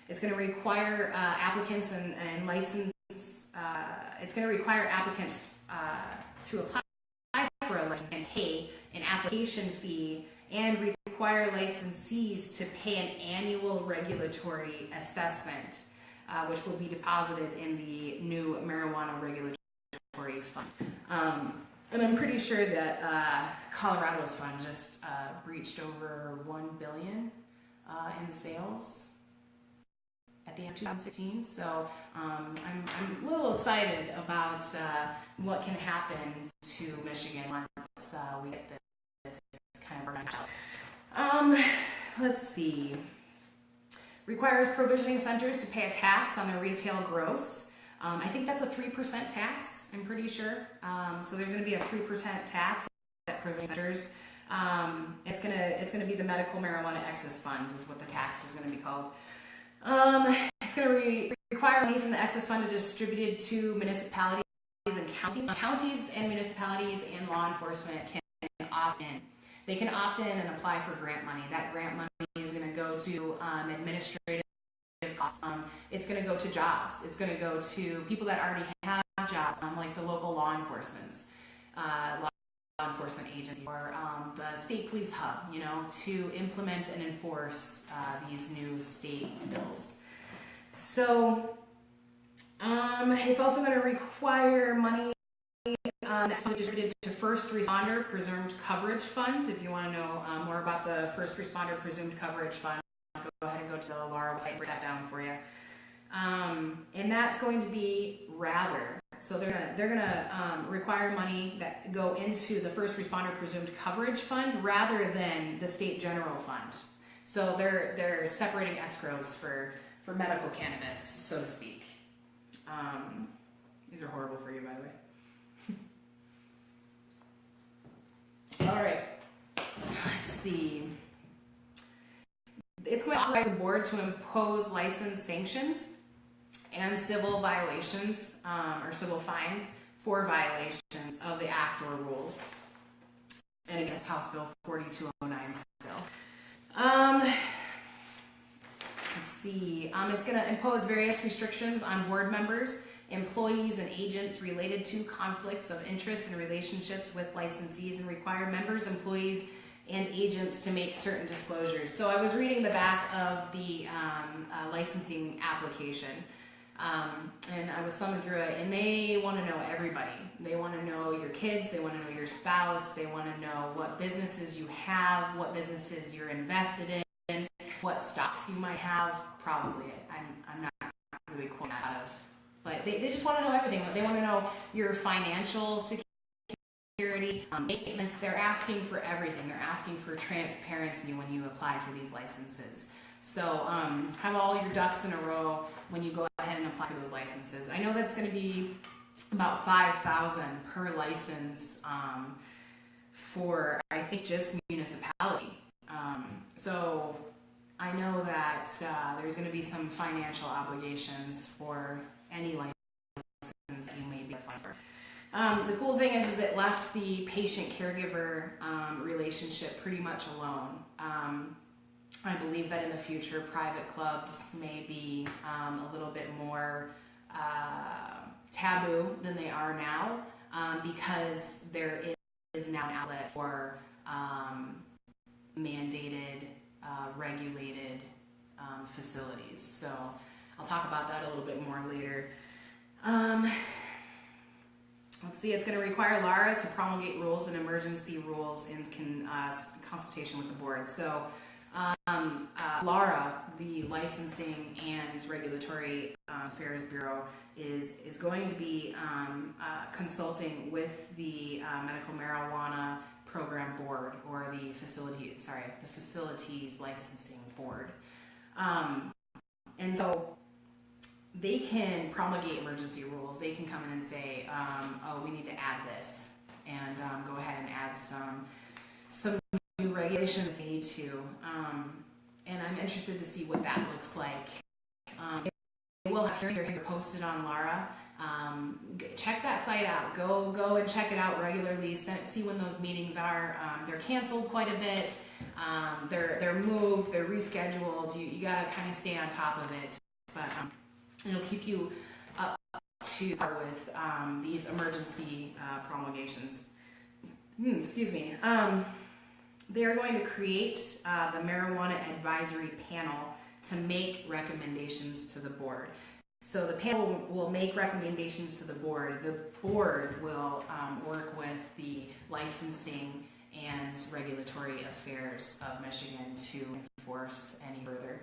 It's going to require applicants and license. It's going to require applicants to apply for a license and pay an application fee, and require licensees to pay an annual regulatory assessment, which will be deposited in the new marijuana regulatory fund. And I'm pretty sure that Colorado's fund just breached over $1 billion in sales at the end of 2016. So I'm a little excited about what can happen to Michigan once we get this kind of organized out. Let's see. Requires provisioning centers to pay a tax on their retail gross. I think that's a 3% tax, I'm pretty sure. So there's going to be a 3% tax at provisioning centers. It's gonna be the Medical Marijuana Excess Fund is what the tax is going to be called. It's going to require money from the excess fund to be distributed to municipalities counties and municipalities and law enforcement can opt in. They can opt in and apply for grant money. That grant money is going to go to administrative costs. It's going to go to jobs. It's going to go to people that already have jobs, like the local law enforcement agency, or the state police hub, to implement and enforce these new state bills. So it's also going to require money that's distributed to First Responder Presumed Coverage Fund. If you want to know more about the First Responder Presumed Coverage Fund, go ahead and go to the LARA website, break that down for you. And that's going to be so they're gonna require money that go into the First Responder Presumed Coverage Fund rather than the State General Fund. So they're separating escrows for medical cannabis, so to speak. These are horrible for you, by the way. All right, let's see. It's going to authorize the board to impose license sanctions and civil violations or civil fines for violations of the act or rules. And against House Bill 4209 still. Let's see. It's going to impose various restrictions on board members, employees, and agents related to conflicts of interest and relationships with licensees, and require members, employees, and agents to make certain disclosures. So I was reading the back of the licensing application, and I was thumbing through it, and they want to know everybody. They want to know your kids, they want to know your spouse, they want to know what businesses you have, what businesses you're invested in, what stocks you might have. Probably, I'm not really quoting that out of, but they just want to know everything. They want to know your financial security, statements. They're asking for everything. They're asking for transparency when you apply for these licenses. So have all your ducks in a row when you go ahead and apply for those licenses. I know that's going to be about $5,000 per license for, I think, just municipality. So I know that there's going to be some financial obligations for any license that you may be applying for. The cool thing is it left the patient-caregiver relationship pretty much alone. I believe that in the future, private clubs may be a little bit more taboo than they are now, because there is now an outlet for mandated, regulated facilities. So I'll talk about that a little bit more later. Let's see, it's going to require LARA to promulgate rules and emergency rules in consultation with the board. So LARA, the Licensing and Regulatory Affairs Bureau, is going to be consulting with the Medical Marijuana Program Board, or the Facilities Licensing Board. And so they can promulgate emergency rules. They can come in and say, oh, we need to add this, and go ahead and add some new regulations if they need to. And I'm interested to see what that looks like. They will have hearings posted on LARA. Check that site out. Go and check it out regularly. See when those meetings are. They're canceled quite a bit. They're moved. They're rescheduled. You gotta kind of stay on top of it. But it'll keep you up to par with these emergency promulgations. Excuse me. They are going to create the Marijuana Advisory Panel to make recommendations to the board. So the panel will make recommendations to the board. The board will work with the licensing and regulatory affairs of Michigan to enforce any further.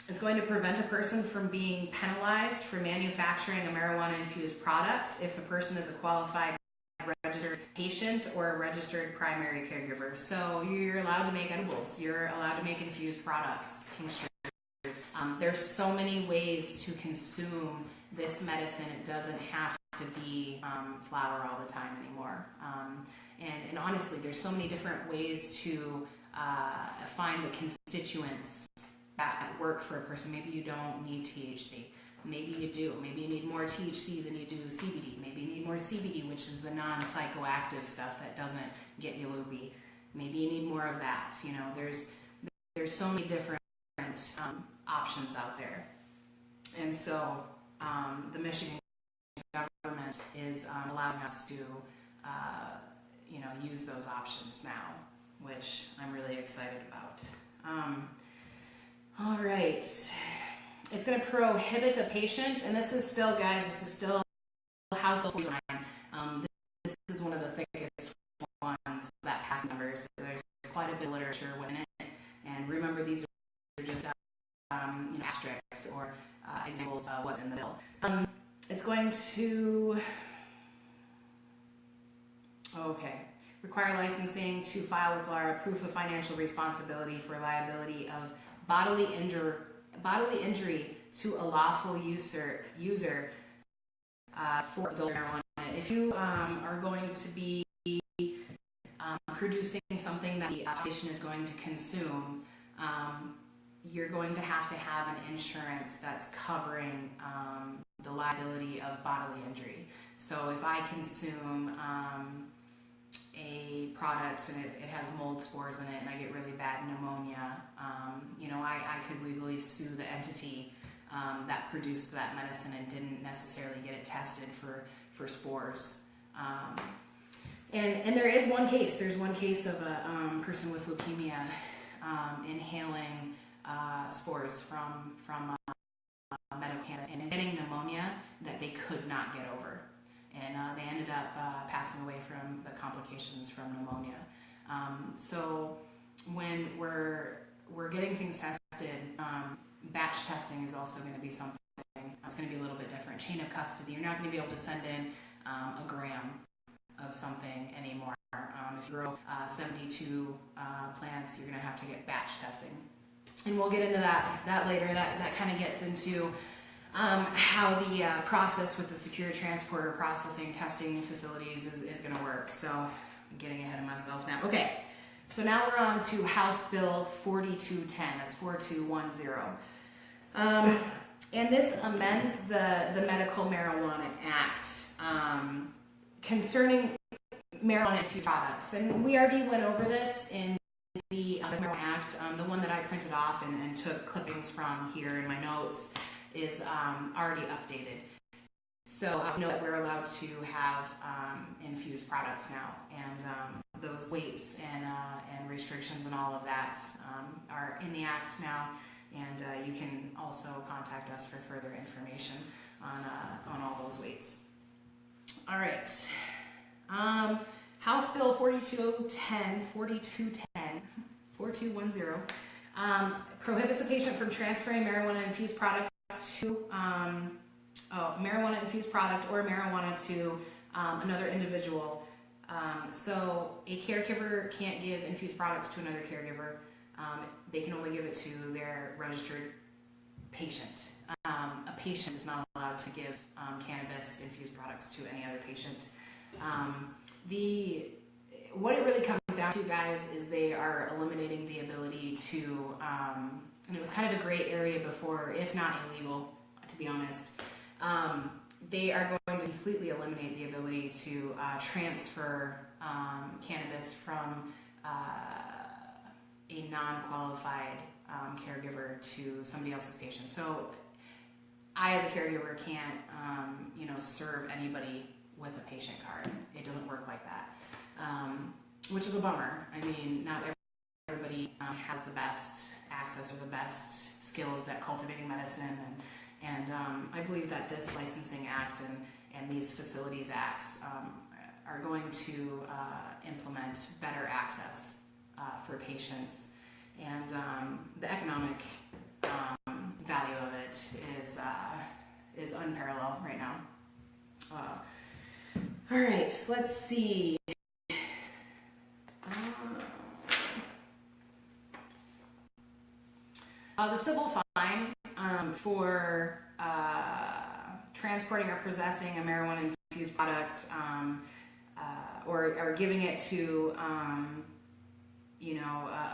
It's going to prevent a person from being penalized for manufacturing a marijuana-infused product if the person is a qualified registered patient or a registered primary caregiver. So you're allowed to make edibles. You're allowed to make infused products, tinctures. There's so many ways to consume this medicine. It doesn't have to be flower all the time anymore. And honestly, there's so many different ways to find the constituents that work for a person. Maybe you don't need THC. Maybe you do. Maybe you need more THC than you do CBD. Maybe you need more CBD, which is the non-psychoactive stuff that doesn't get you loopy. Maybe you need more of that. You know, there's so many different options out there. And so the Michigan government is allowing us to, use those options now, which I'm really excited about. All right. It's going to prohibit a patient, and this is still, guys, this is still House Bill 49. This is one of the thickest ones that passes numbers. So there's quite a bit of literature within it. And remember, these are just asterisks or examples of what's in the bill. It's going to require licensing to file with our proof of financial responsibility for liability of bodily injury to a lawful user for adult marijuana. If you are going to be producing something that the population is going to consume, you're going to have an insurance that's covering the liability of bodily injury. So if I consume a product and it has mold spores in it and I get really bad pneumonia, I could legally sue the entity that produced that medicine and didn't necessarily get it tested for spores. And there is one case. There's one case of a person with leukemia inhaling spores from medical cannabis and getting pneumonia that they could not get over. And they ended up passing away from the complications from pneumonia. So when we're getting things tested, batch testing is also going to be something. It's going to be a little bit different. Chain of custody. You're not going to be able to send in a gram of something anymore. If you grow 72 plants, you're going to have to get batch testing. And we'll get into that later. That kind of gets into how the process with the secure transporter processing testing facilities is going to work. So I'm getting ahead of myself now. Okay, so now we're on to House Bill 4210. That's 4210. And this amends the Medical Marijuana Act concerning marijuana-infused products. And we already went over this in the Marijuana Act. The one that I printed off and took clippings from here in my notes is already updated. So I know that we're allowed to have infused products now, and those weights and restrictions and all of that are in the Act now, and you can also contact us for further information on all those weights. All right. House Bill 4210 prohibits a patient from transferring marijuana-infused products to marijuana-infused product or marijuana to another individual. So a caregiver can't give infused products to another caregiver. They can only give it to their registered patient. A patient is not allowed to give cannabis-infused products to any other patient. What it really comes down to, guys, is they are eliminating the ability to, and it was kind of a gray area before, if not illegal, to be honest. They are going to completely eliminate the ability to transfer cannabis from a non-qualified caregiver to somebody else's patient. So I, as a caregiver, can't, serve anybody with a patient card. It doesn't work like that, which is a bummer. I mean, not everybody has the best access or the best skills at cultivating medicine, and I believe that this licensing act and these facilities acts are going to implement better access for patients, and the economic value of it is unparalleled right now. All right, let's see. The civil fine for transporting or possessing a marijuana-infused product or giving it to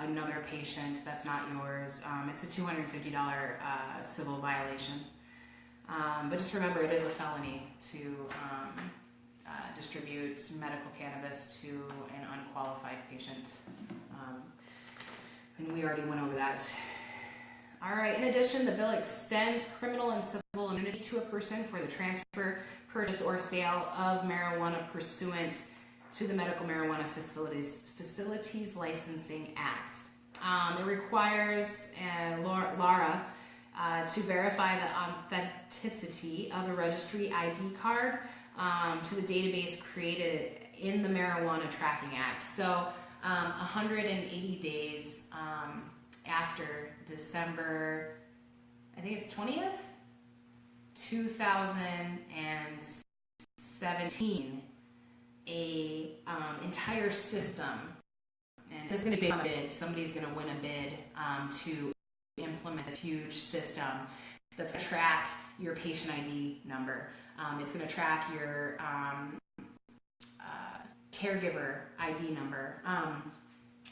another patient that's not yours, it's a $250 civil violation. But just remember, it is a felony to distribute medical cannabis to an unqualified patient. And we already went over that. All right, in addition, the bill extends criminal and civil immunity to a person for the transfer, purchase, or sale of marijuana pursuant to the Medical Marijuana Facilities Licensing Act. It requires Laura to verify the authenticity of a registry ID card to the database created in the Marijuana Tracking Act. So 180 days after December, I think it's 20th, 2017, a entire system, and it's going to be based on a bid. Somebody's going to win a bid to implement this huge system that's going to track your patient ID number. It's going to track your caregiver ID number.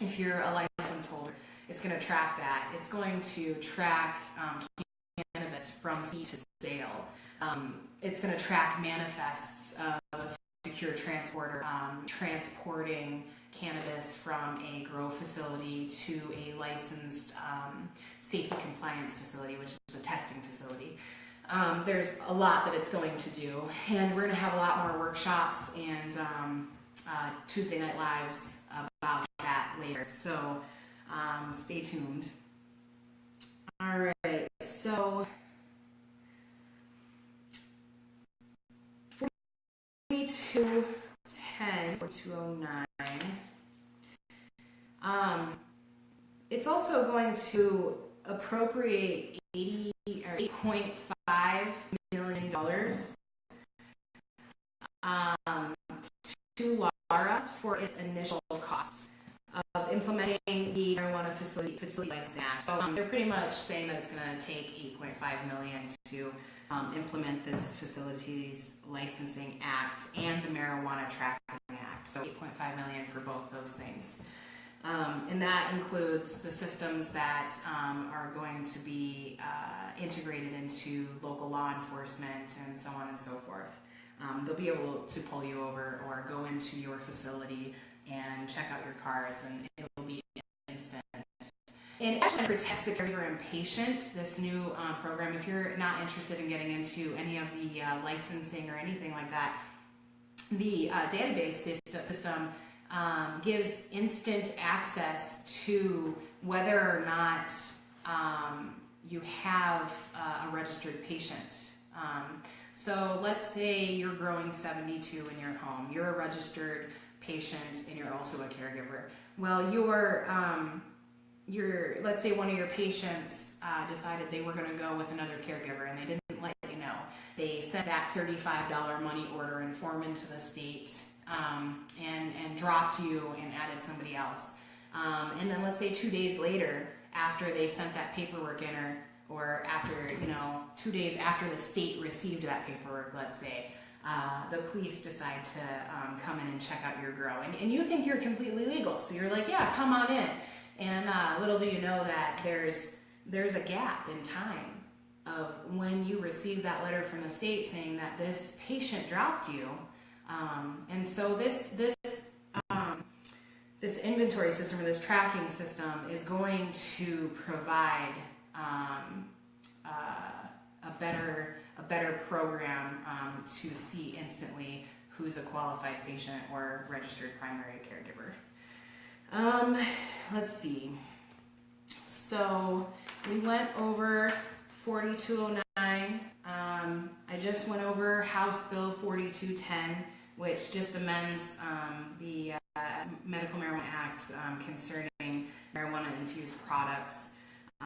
If you're a license holder, it's going to track that. It's going to track cannabis from seed to sale. It's going to track manifests of a secure transporter transporting cannabis from a grow facility to a licensed safety compliance facility, which is a testing facility. There's a lot that it's going to do, and we're going to have a lot more workshops and Tuesday Night Lives about that later, so stay tuned. All right, so 4210, 4209. It's also going to appropriate $8.5 million to Laura for its initial costs of implementing the Marijuana Facility Licensing Act. So they're pretty much saying that it's going to take $8.5 million to implement this Facilities Licensing Act and the Marijuana Tracking Act. So $8.5 million for both those things. And that includes the systems that are going to be integrated into local law enforcement and so on and so forth. They'll be able to pull you over or go into your facility and check out your cards, and it will be instant. And it actually protects the caregiver and patient, this new program. If you're not interested in getting into any of the licensing or anything like that, the database system gives instant access to whether or not you have a registered patient. So let's say you're growing 72 in your home. You're a registered patient and you're also a caregiver. Well, let's say one of your patients decided they were going to go with another caregiver and they didn't let you know. They sent that $35 money order and form into the state and dropped you and added somebody else. And then let's say 2 days later, after they sent that paperwork in, or after, 2 days after the state received that paperwork, let's say, the police decide to come in and check out your grow. And you think you're completely legal, so you're like, yeah, come on in. And little do you know that there's a gap in time of when you receive that letter from the state saying that this patient dropped you. And so this inventory system, or this tracking system, is going to provide a better program to see instantly who's a qualified patient or registered primary caregiver. Let's see. So we went over 4209. I just went over House Bill 4210, which just amends the Medical Marijuana Act concerning marijuana-infused products.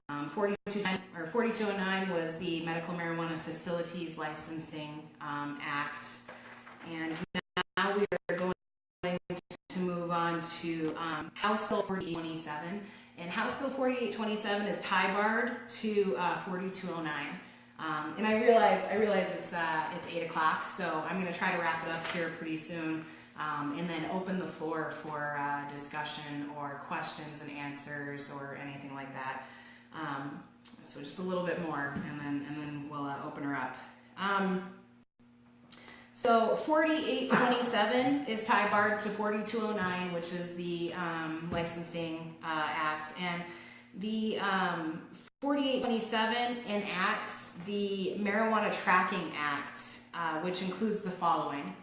4210 or 4209 was the Medical Marijuana Facilities Licensing Act, and now we are going to move on to House Bill 4827, and House Bill 4827 is tie-barred to 4209. And I realize it's 8 o'clock, so I'm going to try to wrap it up here pretty soon, and then open the floor for discussion or questions and answers or anything like that. So just a little bit more, and then we'll open her up. So 4827 is tie-barred to 4209, which is the licensing act, and the 4827 enacts the Marijuana Tracking Act, which includes the following.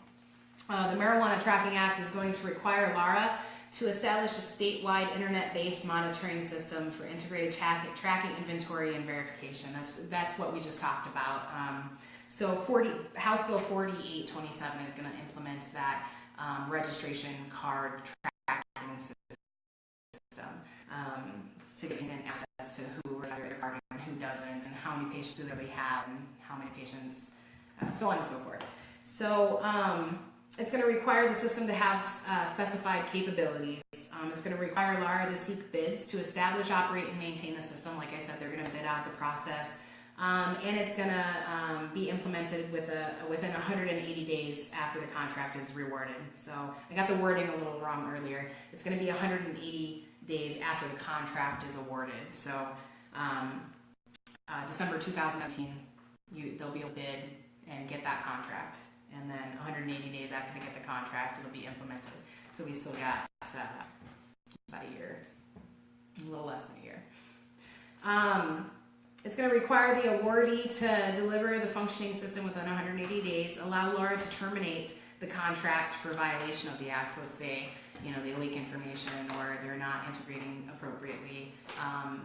The Marijuana Tracking Act is going to require LARA to establish a statewide internet-based monitoring system for integrated tracking, inventory, and verification. That's what we just talked about. So House Bill 4827 is going to implement that registration card tracking system to give access to who has their card and who doesn't, and how many patients do they have, and how many patients, so on and so forth. So it's going to require the system to have specified capabilities. It's going to require LARA to seek bids to establish, operate, and maintain the system. Like I said, they're going to bid out the process. And it's going to be implemented within 180 days after the contract is rewarded. So I got the wording a little wrong earlier. It's going to be 180 days after the contract is awarded. So December 2019, they'll be able to bid and get that contract. And then 180 days after they get the contract, it'll be implemented. So we still got about a year, a little less than a year. It's going to require the awardee to deliver the functioning system within 180 days, allow LARA to terminate the contract for violation of the act. Let's say, they leak information or they're not integrating appropriately.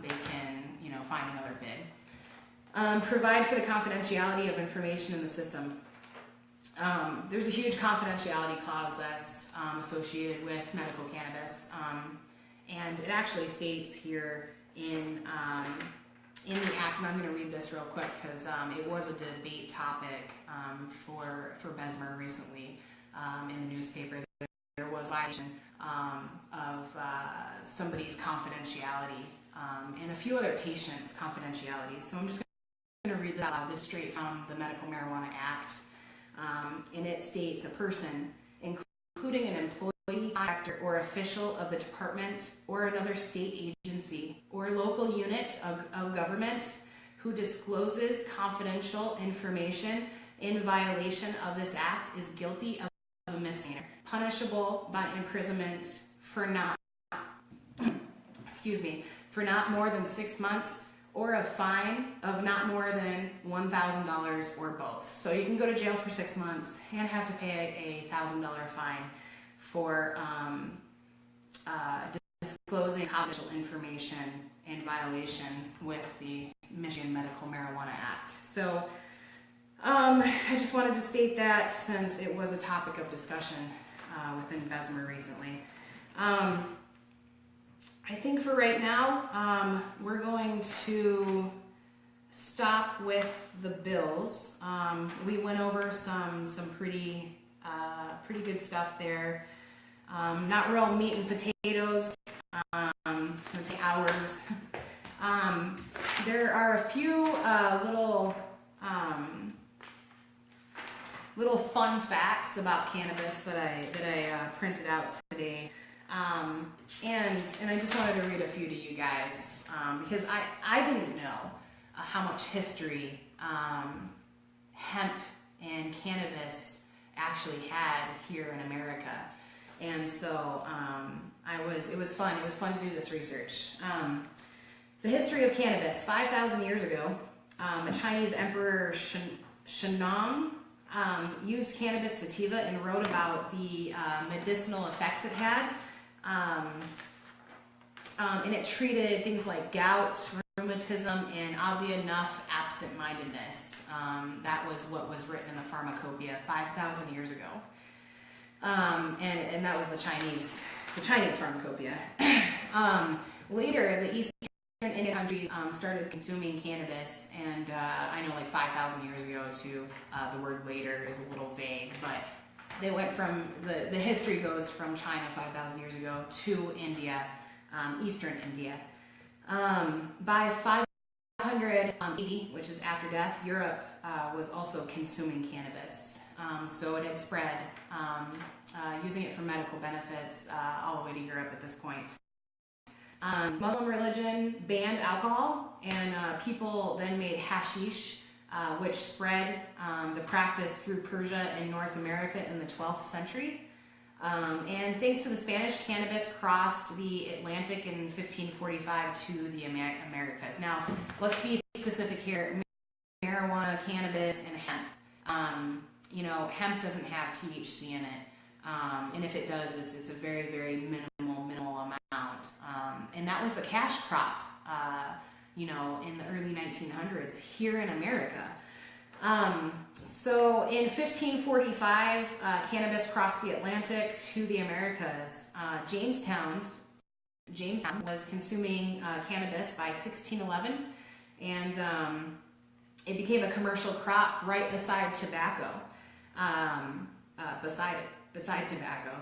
They can, find another bid. Provide for the confidentiality of information in the system. There's a huge confidentiality clause that's associated with medical cannabis, and it actually states here in the act, and I'm going to read this real quick because it was a debate topic for Bessemer recently in the newspaper. There was a violation of somebody's confidentiality and a few other patients' confidentiality. So I'm just going to read that out. This is straight from the Medical Marijuana Act. And it states a person, including an employee, contractor, or official of the department or another state agency or local unit of government who discloses confidential information in violation of this act is guilty of a misdemeanor, punishable by imprisonment for not more than 6 months, or a fine of not more than $1,000 or both. So you can go to jail for 6 months and have to pay a $1,000 fine for disclosing confidential information in violation with the Michigan Medical Marijuana Act. So I just wanted to state that since it was a topic of discussion within Bessemer recently. I think for right now, we're going to stop with the bills. We went over some pretty good stuff there. Not real meat and potatoes. It'll take hours. There are a few little fun facts about cannabis that I printed out today. And I just wanted to read a few to you guys because I didn't know how much history hemp and cannabis actually had here in America, and so it was fun. It was fun to do this research. The history of cannabis: 5,000 years ago, a Chinese emperor Shennong used cannabis sativa and wrote about the medicinal effects it had. And it treated things like gout, rheumatism, and oddly enough, absent-mindedness. That was what was written in the Pharmacopoeia 5,000 years ago. And that was the Chinese Pharmacopoeia. Later, the Eastern Indian countries started consuming cannabis, and I know like 5,000 years ago too, the word later is a little vague, but they went from, the history goes from China 5,000 years ago to India, Eastern India. By 500 AD, which is after death, Europe was also consuming cannabis. So it had spread, using it for medical benefits all the way to Europe at this point. Muslim religion banned alcohol, and people then made hashish which spread the practice through Persia and North America in the 12th century. And thanks to the Spanish, cannabis crossed the Atlantic in 1545 to the Americas. Now, let's be specific here. Marijuana, cannabis, and hemp. Hemp doesn't have THC in it. And if it does, it's a very, very minimal amount. And that was the cash crop, in the early 1900s here in America. So in 1545, cannabis crossed the Atlantic to the Americas. Jamestown was consuming cannabis by 1611, and it became a commercial crop right beside tobacco. Beside tobacco.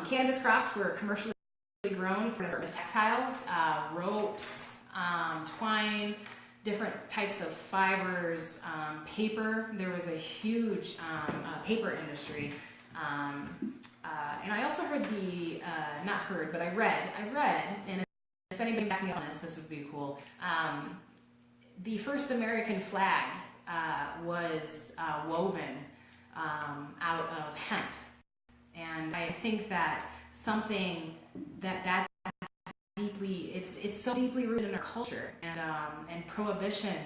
Cannabis crops were commercially grown for textiles, ropes, twine, different types of fibers, paper. There was a huge paper industry. And I also heard I read, and if anybody back me on this would be cool. The first American flag was woven out of hemp. And I think that something that's deeply, it's so deeply rooted in our culture, and prohibition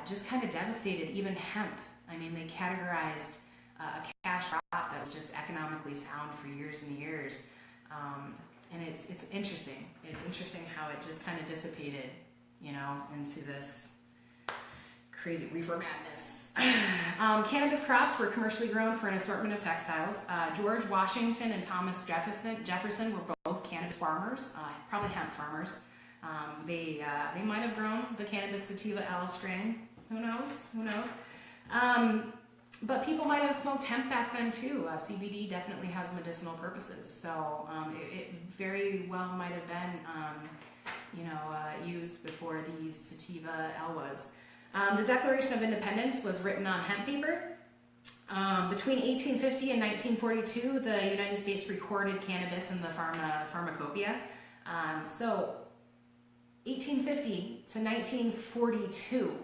just kind of devastated even hemp. I mean, they categorized a cash crop that was just economically sound for years and years, and it's interesting. It's interesting how it just kind of dissipated, into this crazy reefer madness. Cannabis crops were commercially grown for an assortment of textiles. George Washington and Thomas Jefferson were both cannabis farmers, probably hemp farmers. They might have grown the cannabis sativa L strain. Who knows? But people might have smoked hemp back then too. CBD definitely has medicinal purposes, so it very well might have been, used before the sativa L was. The Declaration of Independence was written on hemp paper. Between 1850 and 1942, the United States recorded cannabis in the pharmacopoeia. So 1850 to 1942,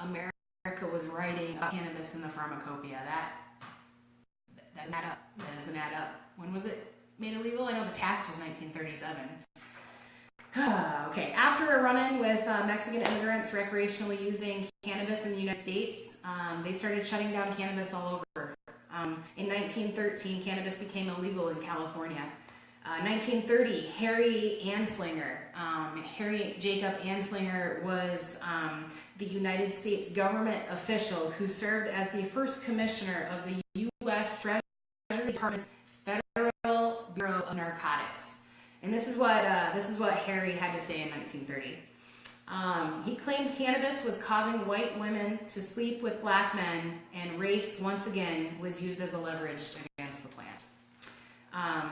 America was writing about cannabis in the pharmacopoeia. That doesn't add up. When was it made illegal? I know the tax was 1937. Okay, after a run-in with Mexican immigrants recreationally using cannabis in the United States, they started shutting down cannabis all over. In 1913, cannabis became illegal in California. 1930, Harry Jacob Anslinger was the United States government official who served as the first commissioner of the U.S. Treasury Department's Federal Bureau of Narcotics. And this is what Harry had to say in 1930. He claimed cannabis was causing white women to sleep with black men, and race once again was used as a leverage against the plant.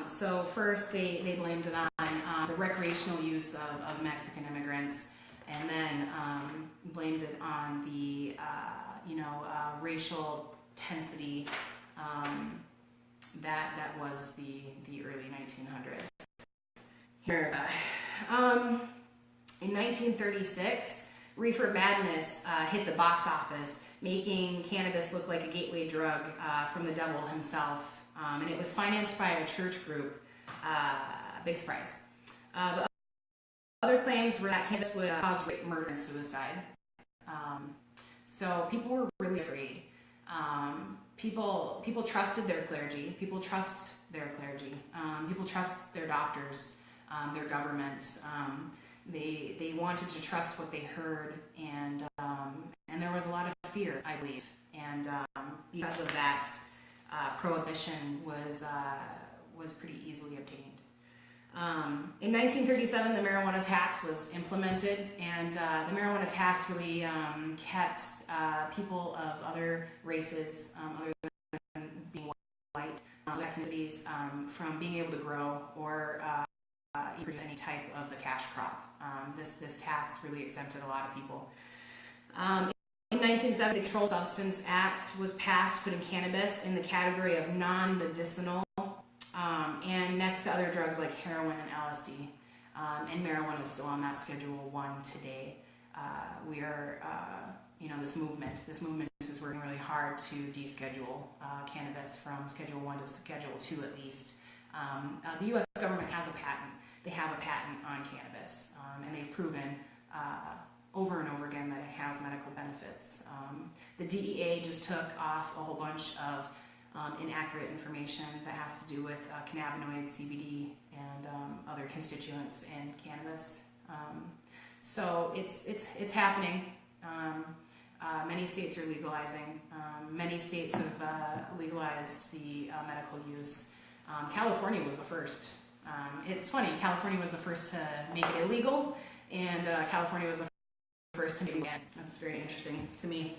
So first they blamed it on the recreational use of Mexican immigrants, and then blamed it on the racial tensity that was the early 1900s. Here, in 1936, reefer madness hit the box office, making cannabis look like a gateway drug from the devil himself, and it was financed by a church group. Big surprise. The other claims were that cannabis would cause rape, murder, and suicide. So people were really afraid. People trusted their clergy. People trust their clergy. People trust their doctors. Their government. They wanted to trust what they heard, and there was a lot of fear, I believe, and because of that, prohibition was pretty easily obtained. In 1937, the marijuana tax was implemented, and the marijuana tax really kept people of other races, other than being white, ethnicities, from being able to grow or produce any type of the cash crop. This tax really exempted a lot of people. In 1970, the Controlled Substance Act was passed, putting cannabis in the category of non-medicinal, and next to other drugs like heroin and LSD. And marijuana is still on that Schedule 1 today. we are, this movement is working really hard to deschedule cannabis from Schedule 1 to Schedule 2 at least. The U.S. government has a patent. They have a patent on cannabis, and they've proven over and over again that it has medical benefits. The DEA just took off a whole bunch of inaccurate information that has to do with cannabinoids, CBD, and other constituents in cannabis. So it's happening. Many states are legalizing. Many states have legalized the medical use. California was the first. It's funny, California was the first to make it illegal, and California was the first to make it legal. That's very interesting to me.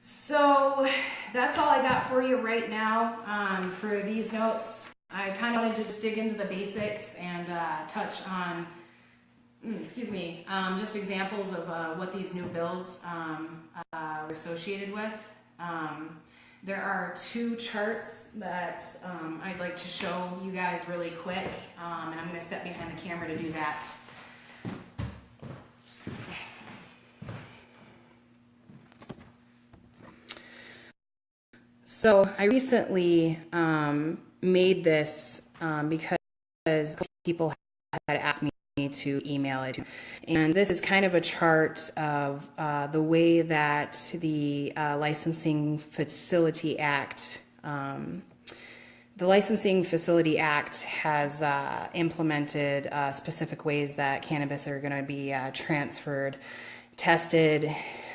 So that's all I got for you right now. For these notes, I kind of wanted to just dig into the basics and touch on, just examples of what these new bills are associated with. There are two charts that I'd like to show you guys really quick, and I'm going to step behind the camera to do that. So I recently made this because people had asked me to email it, and this is kind of a chart of the way that the Licensing Facility Act has implemented specific ways that cannabis are going to be transferred, tested,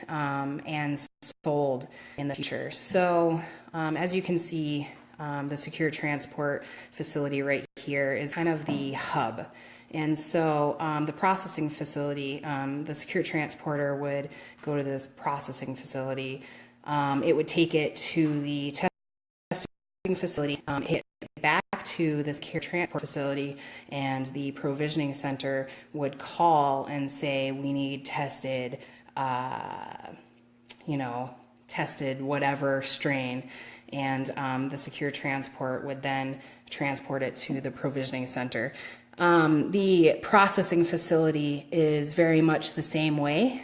and sold in the future. So as you can see, the secure transport facility right here is kind of the hub. And so the processing facility, the secure transporter would go to this processing facility. It would take it to the testing facility, hit back to this secure transport facility, and the provisioning center would call and say, we need tested, tested whatever strain. And the secure transport would then transport it to the provisioning center. The processing facility is very much the same way.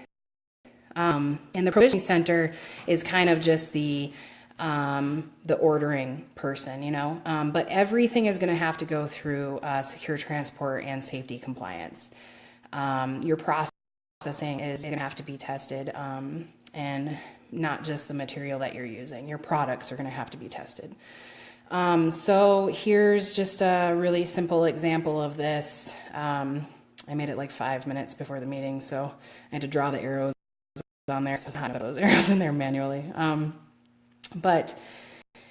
And the provisioning center is kind of just the ordering person, but everything is going to have to go through secure transport and safety compliance. Your processing is going to have to be tested, and not just the material that you're using. Your products are going to have to be tested. So here's just a really simple example of this. I made it like 5 minutes before the meeting, so I had to draw the arrows on there. So I put those arrows in there manually. But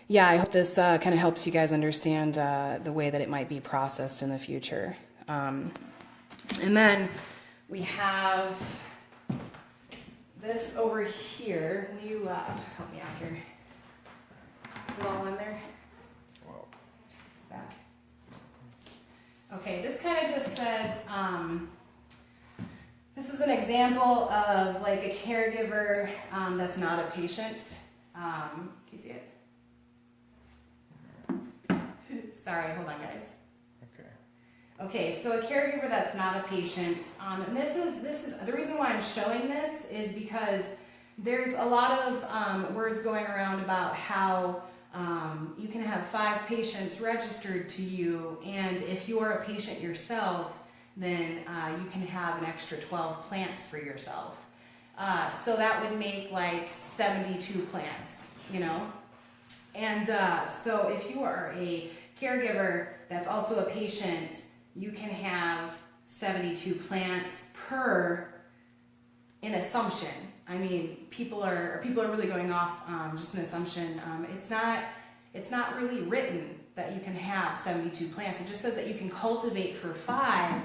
yeah, I hope this kind of helps you guys understand the way that it might be processed in the future. And then we have this over here. Will you help me out here? Is it all in there? Back. Okay, this kind of just says, this is an example of like a caregiver that's not a patient. Can you see it? Sorry, hold on guys. Okay, so a caregiver that's not a patient, and this is the reason why I'm showing this is because there's a lot of words going around about how you can have 5 patients registered to you, and if you are a patient yourself, then you can have an extra 12 plants for yourself. So that would make like 72 plants, And so if you are a caregiver that's also a patient, you can have 72 plants per an assumption. I mean, people are really going off just an assumption. It's not really written that you can have 72 plants. It just says that you can cultivate for 5.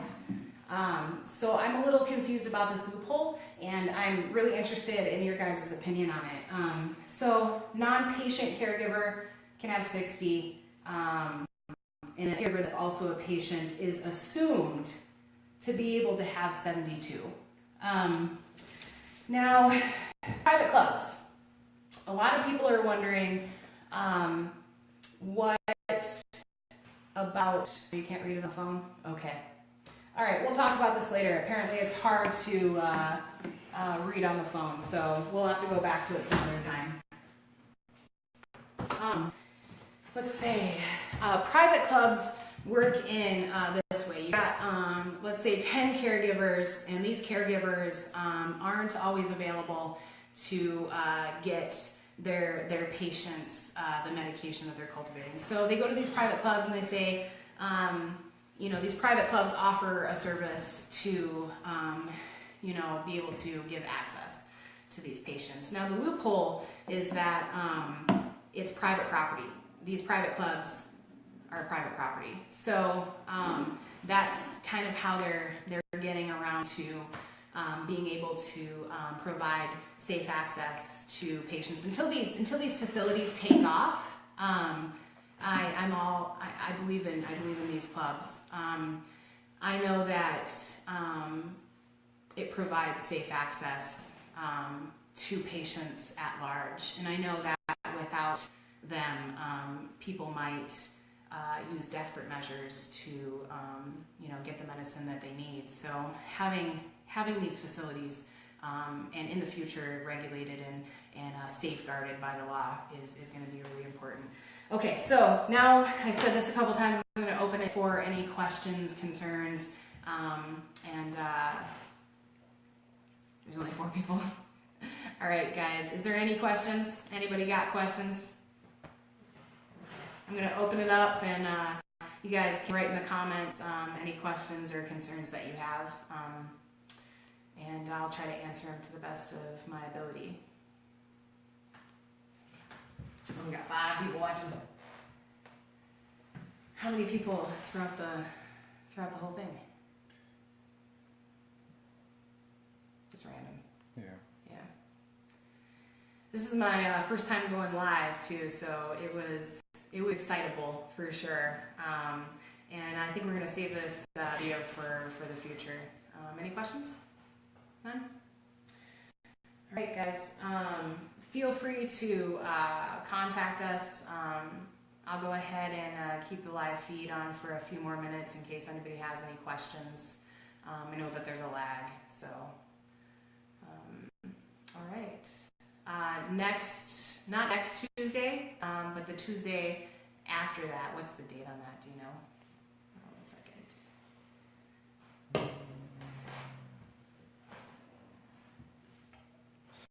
So I'm a little confused about this loophole, and I'm really interested in your guys' opinion on it. So non-patient caregiver can have 60, and a caregiver that's also a patient is assumed to be able to have 72. Now, private clubs. A lot of people are wondering, what about, you can't read it on the phone? Okay. All right, we'll talk about this later. Apparently it's hard to read on the phone, so we'll have to go back to it some other time. Let's say private clubs work in this way. You got, let's say, 10 caregivers, and these caregivers aren't always available to get their patients the medication that they're cultivating. So they go to these private clubs and they say, these private clubs offer a service to, be able to give access to these patients. Now the loophole is that it's private property. These private clubs are private property. So that's kind of how they're getting around to being able to provide safe access to patients until these facilities take off. I believe in these clubs. I know that it provides safe access to patients at large, and I know that without them, people might use desperate measures to get the medicine that they need. So having these facilities and in the future regulated and safeguarded by the law is going to be really important. Okay, so now I've said this a couple times. I'm going to open it for any questions, concerns, and there's only 4 people. All right, guys, is there any questions? Anybody got questions? I'm going to open it up, and you guys can write in the comments any questions or concerns that you have, and I'll try to answer them to the best of my ability. We got 5 people watching. How many people throughout the whole thing? Just random. Yeah. This is my first time going live too, so it was excitable for sure. And I think we're going to save this video for the future. Any questions? None? All right, guys. Feel free to contact us. I'll go ahead and keep the live feed on for a few more minutes in case anybody has any questions. I know that there's a lag, so all right. Not next Tuesday, but the Tuesday after that. What's the date on that? Do you know? Oh, 1 second.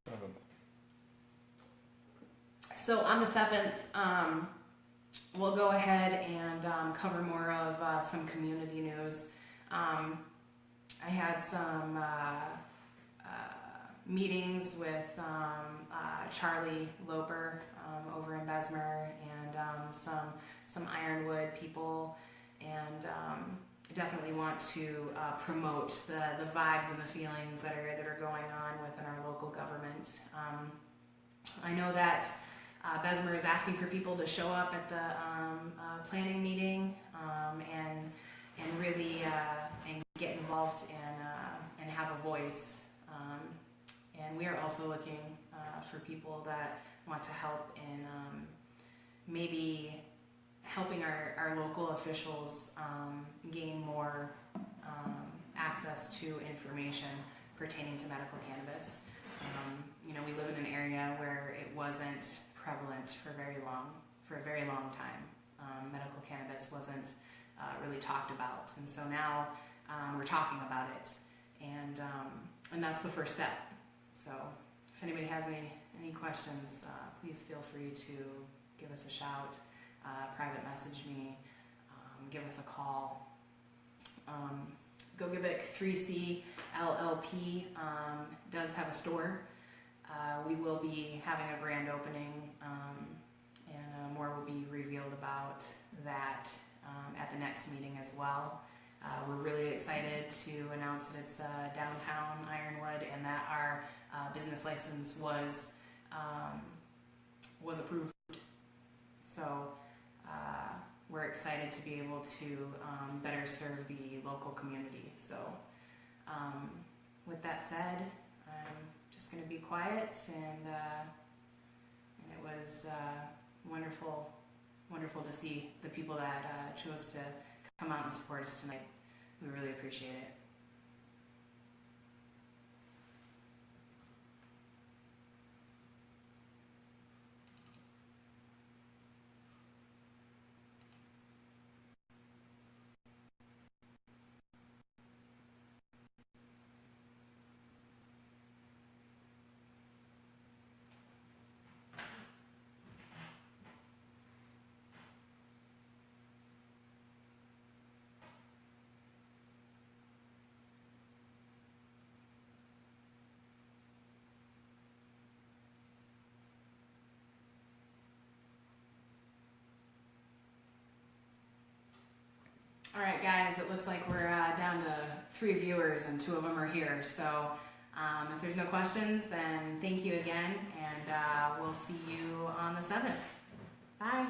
7th. So on the 7th, we'll go ahead and cover more of some community news. I had some meetings with Charlie Loper over in Bessemer and some Ironwood people, and definitely want to promote the vibes and the feelings that are going on within our local government. I know that Bessemer is asking for people to show up at the planning meeting and really and get involved and have a voice. And we are also looking for people that want to help in maybe helping our local officials gain more access to information pertaining to medical cannabis. We live in an area where it wasn't prevalent for a very long time. Medical cannabis wasn't really talked about, and so now we're talking about it, and that's the first step. So if anybody has any questions, please feel free to give us a shout, private message me, give us a call. Go Give It 3C LLP does have a store. We will be having a grand opening, and more will be revealed about that at the next meeting as well. We're really excited to announce that it's downtown Ironwood and that our business license was approved. So we're excited to be able to better serve the local community. So with that said, I'm just going to be quiet, and it was wonderful to see the people that chose to come out and support us tonight. We really appreciate it. All right, guys, it looks like we're down to 3 viewers and 2 of them are here. So if there's no questions, then thank you again, and we'll see you on the 7th. Bye.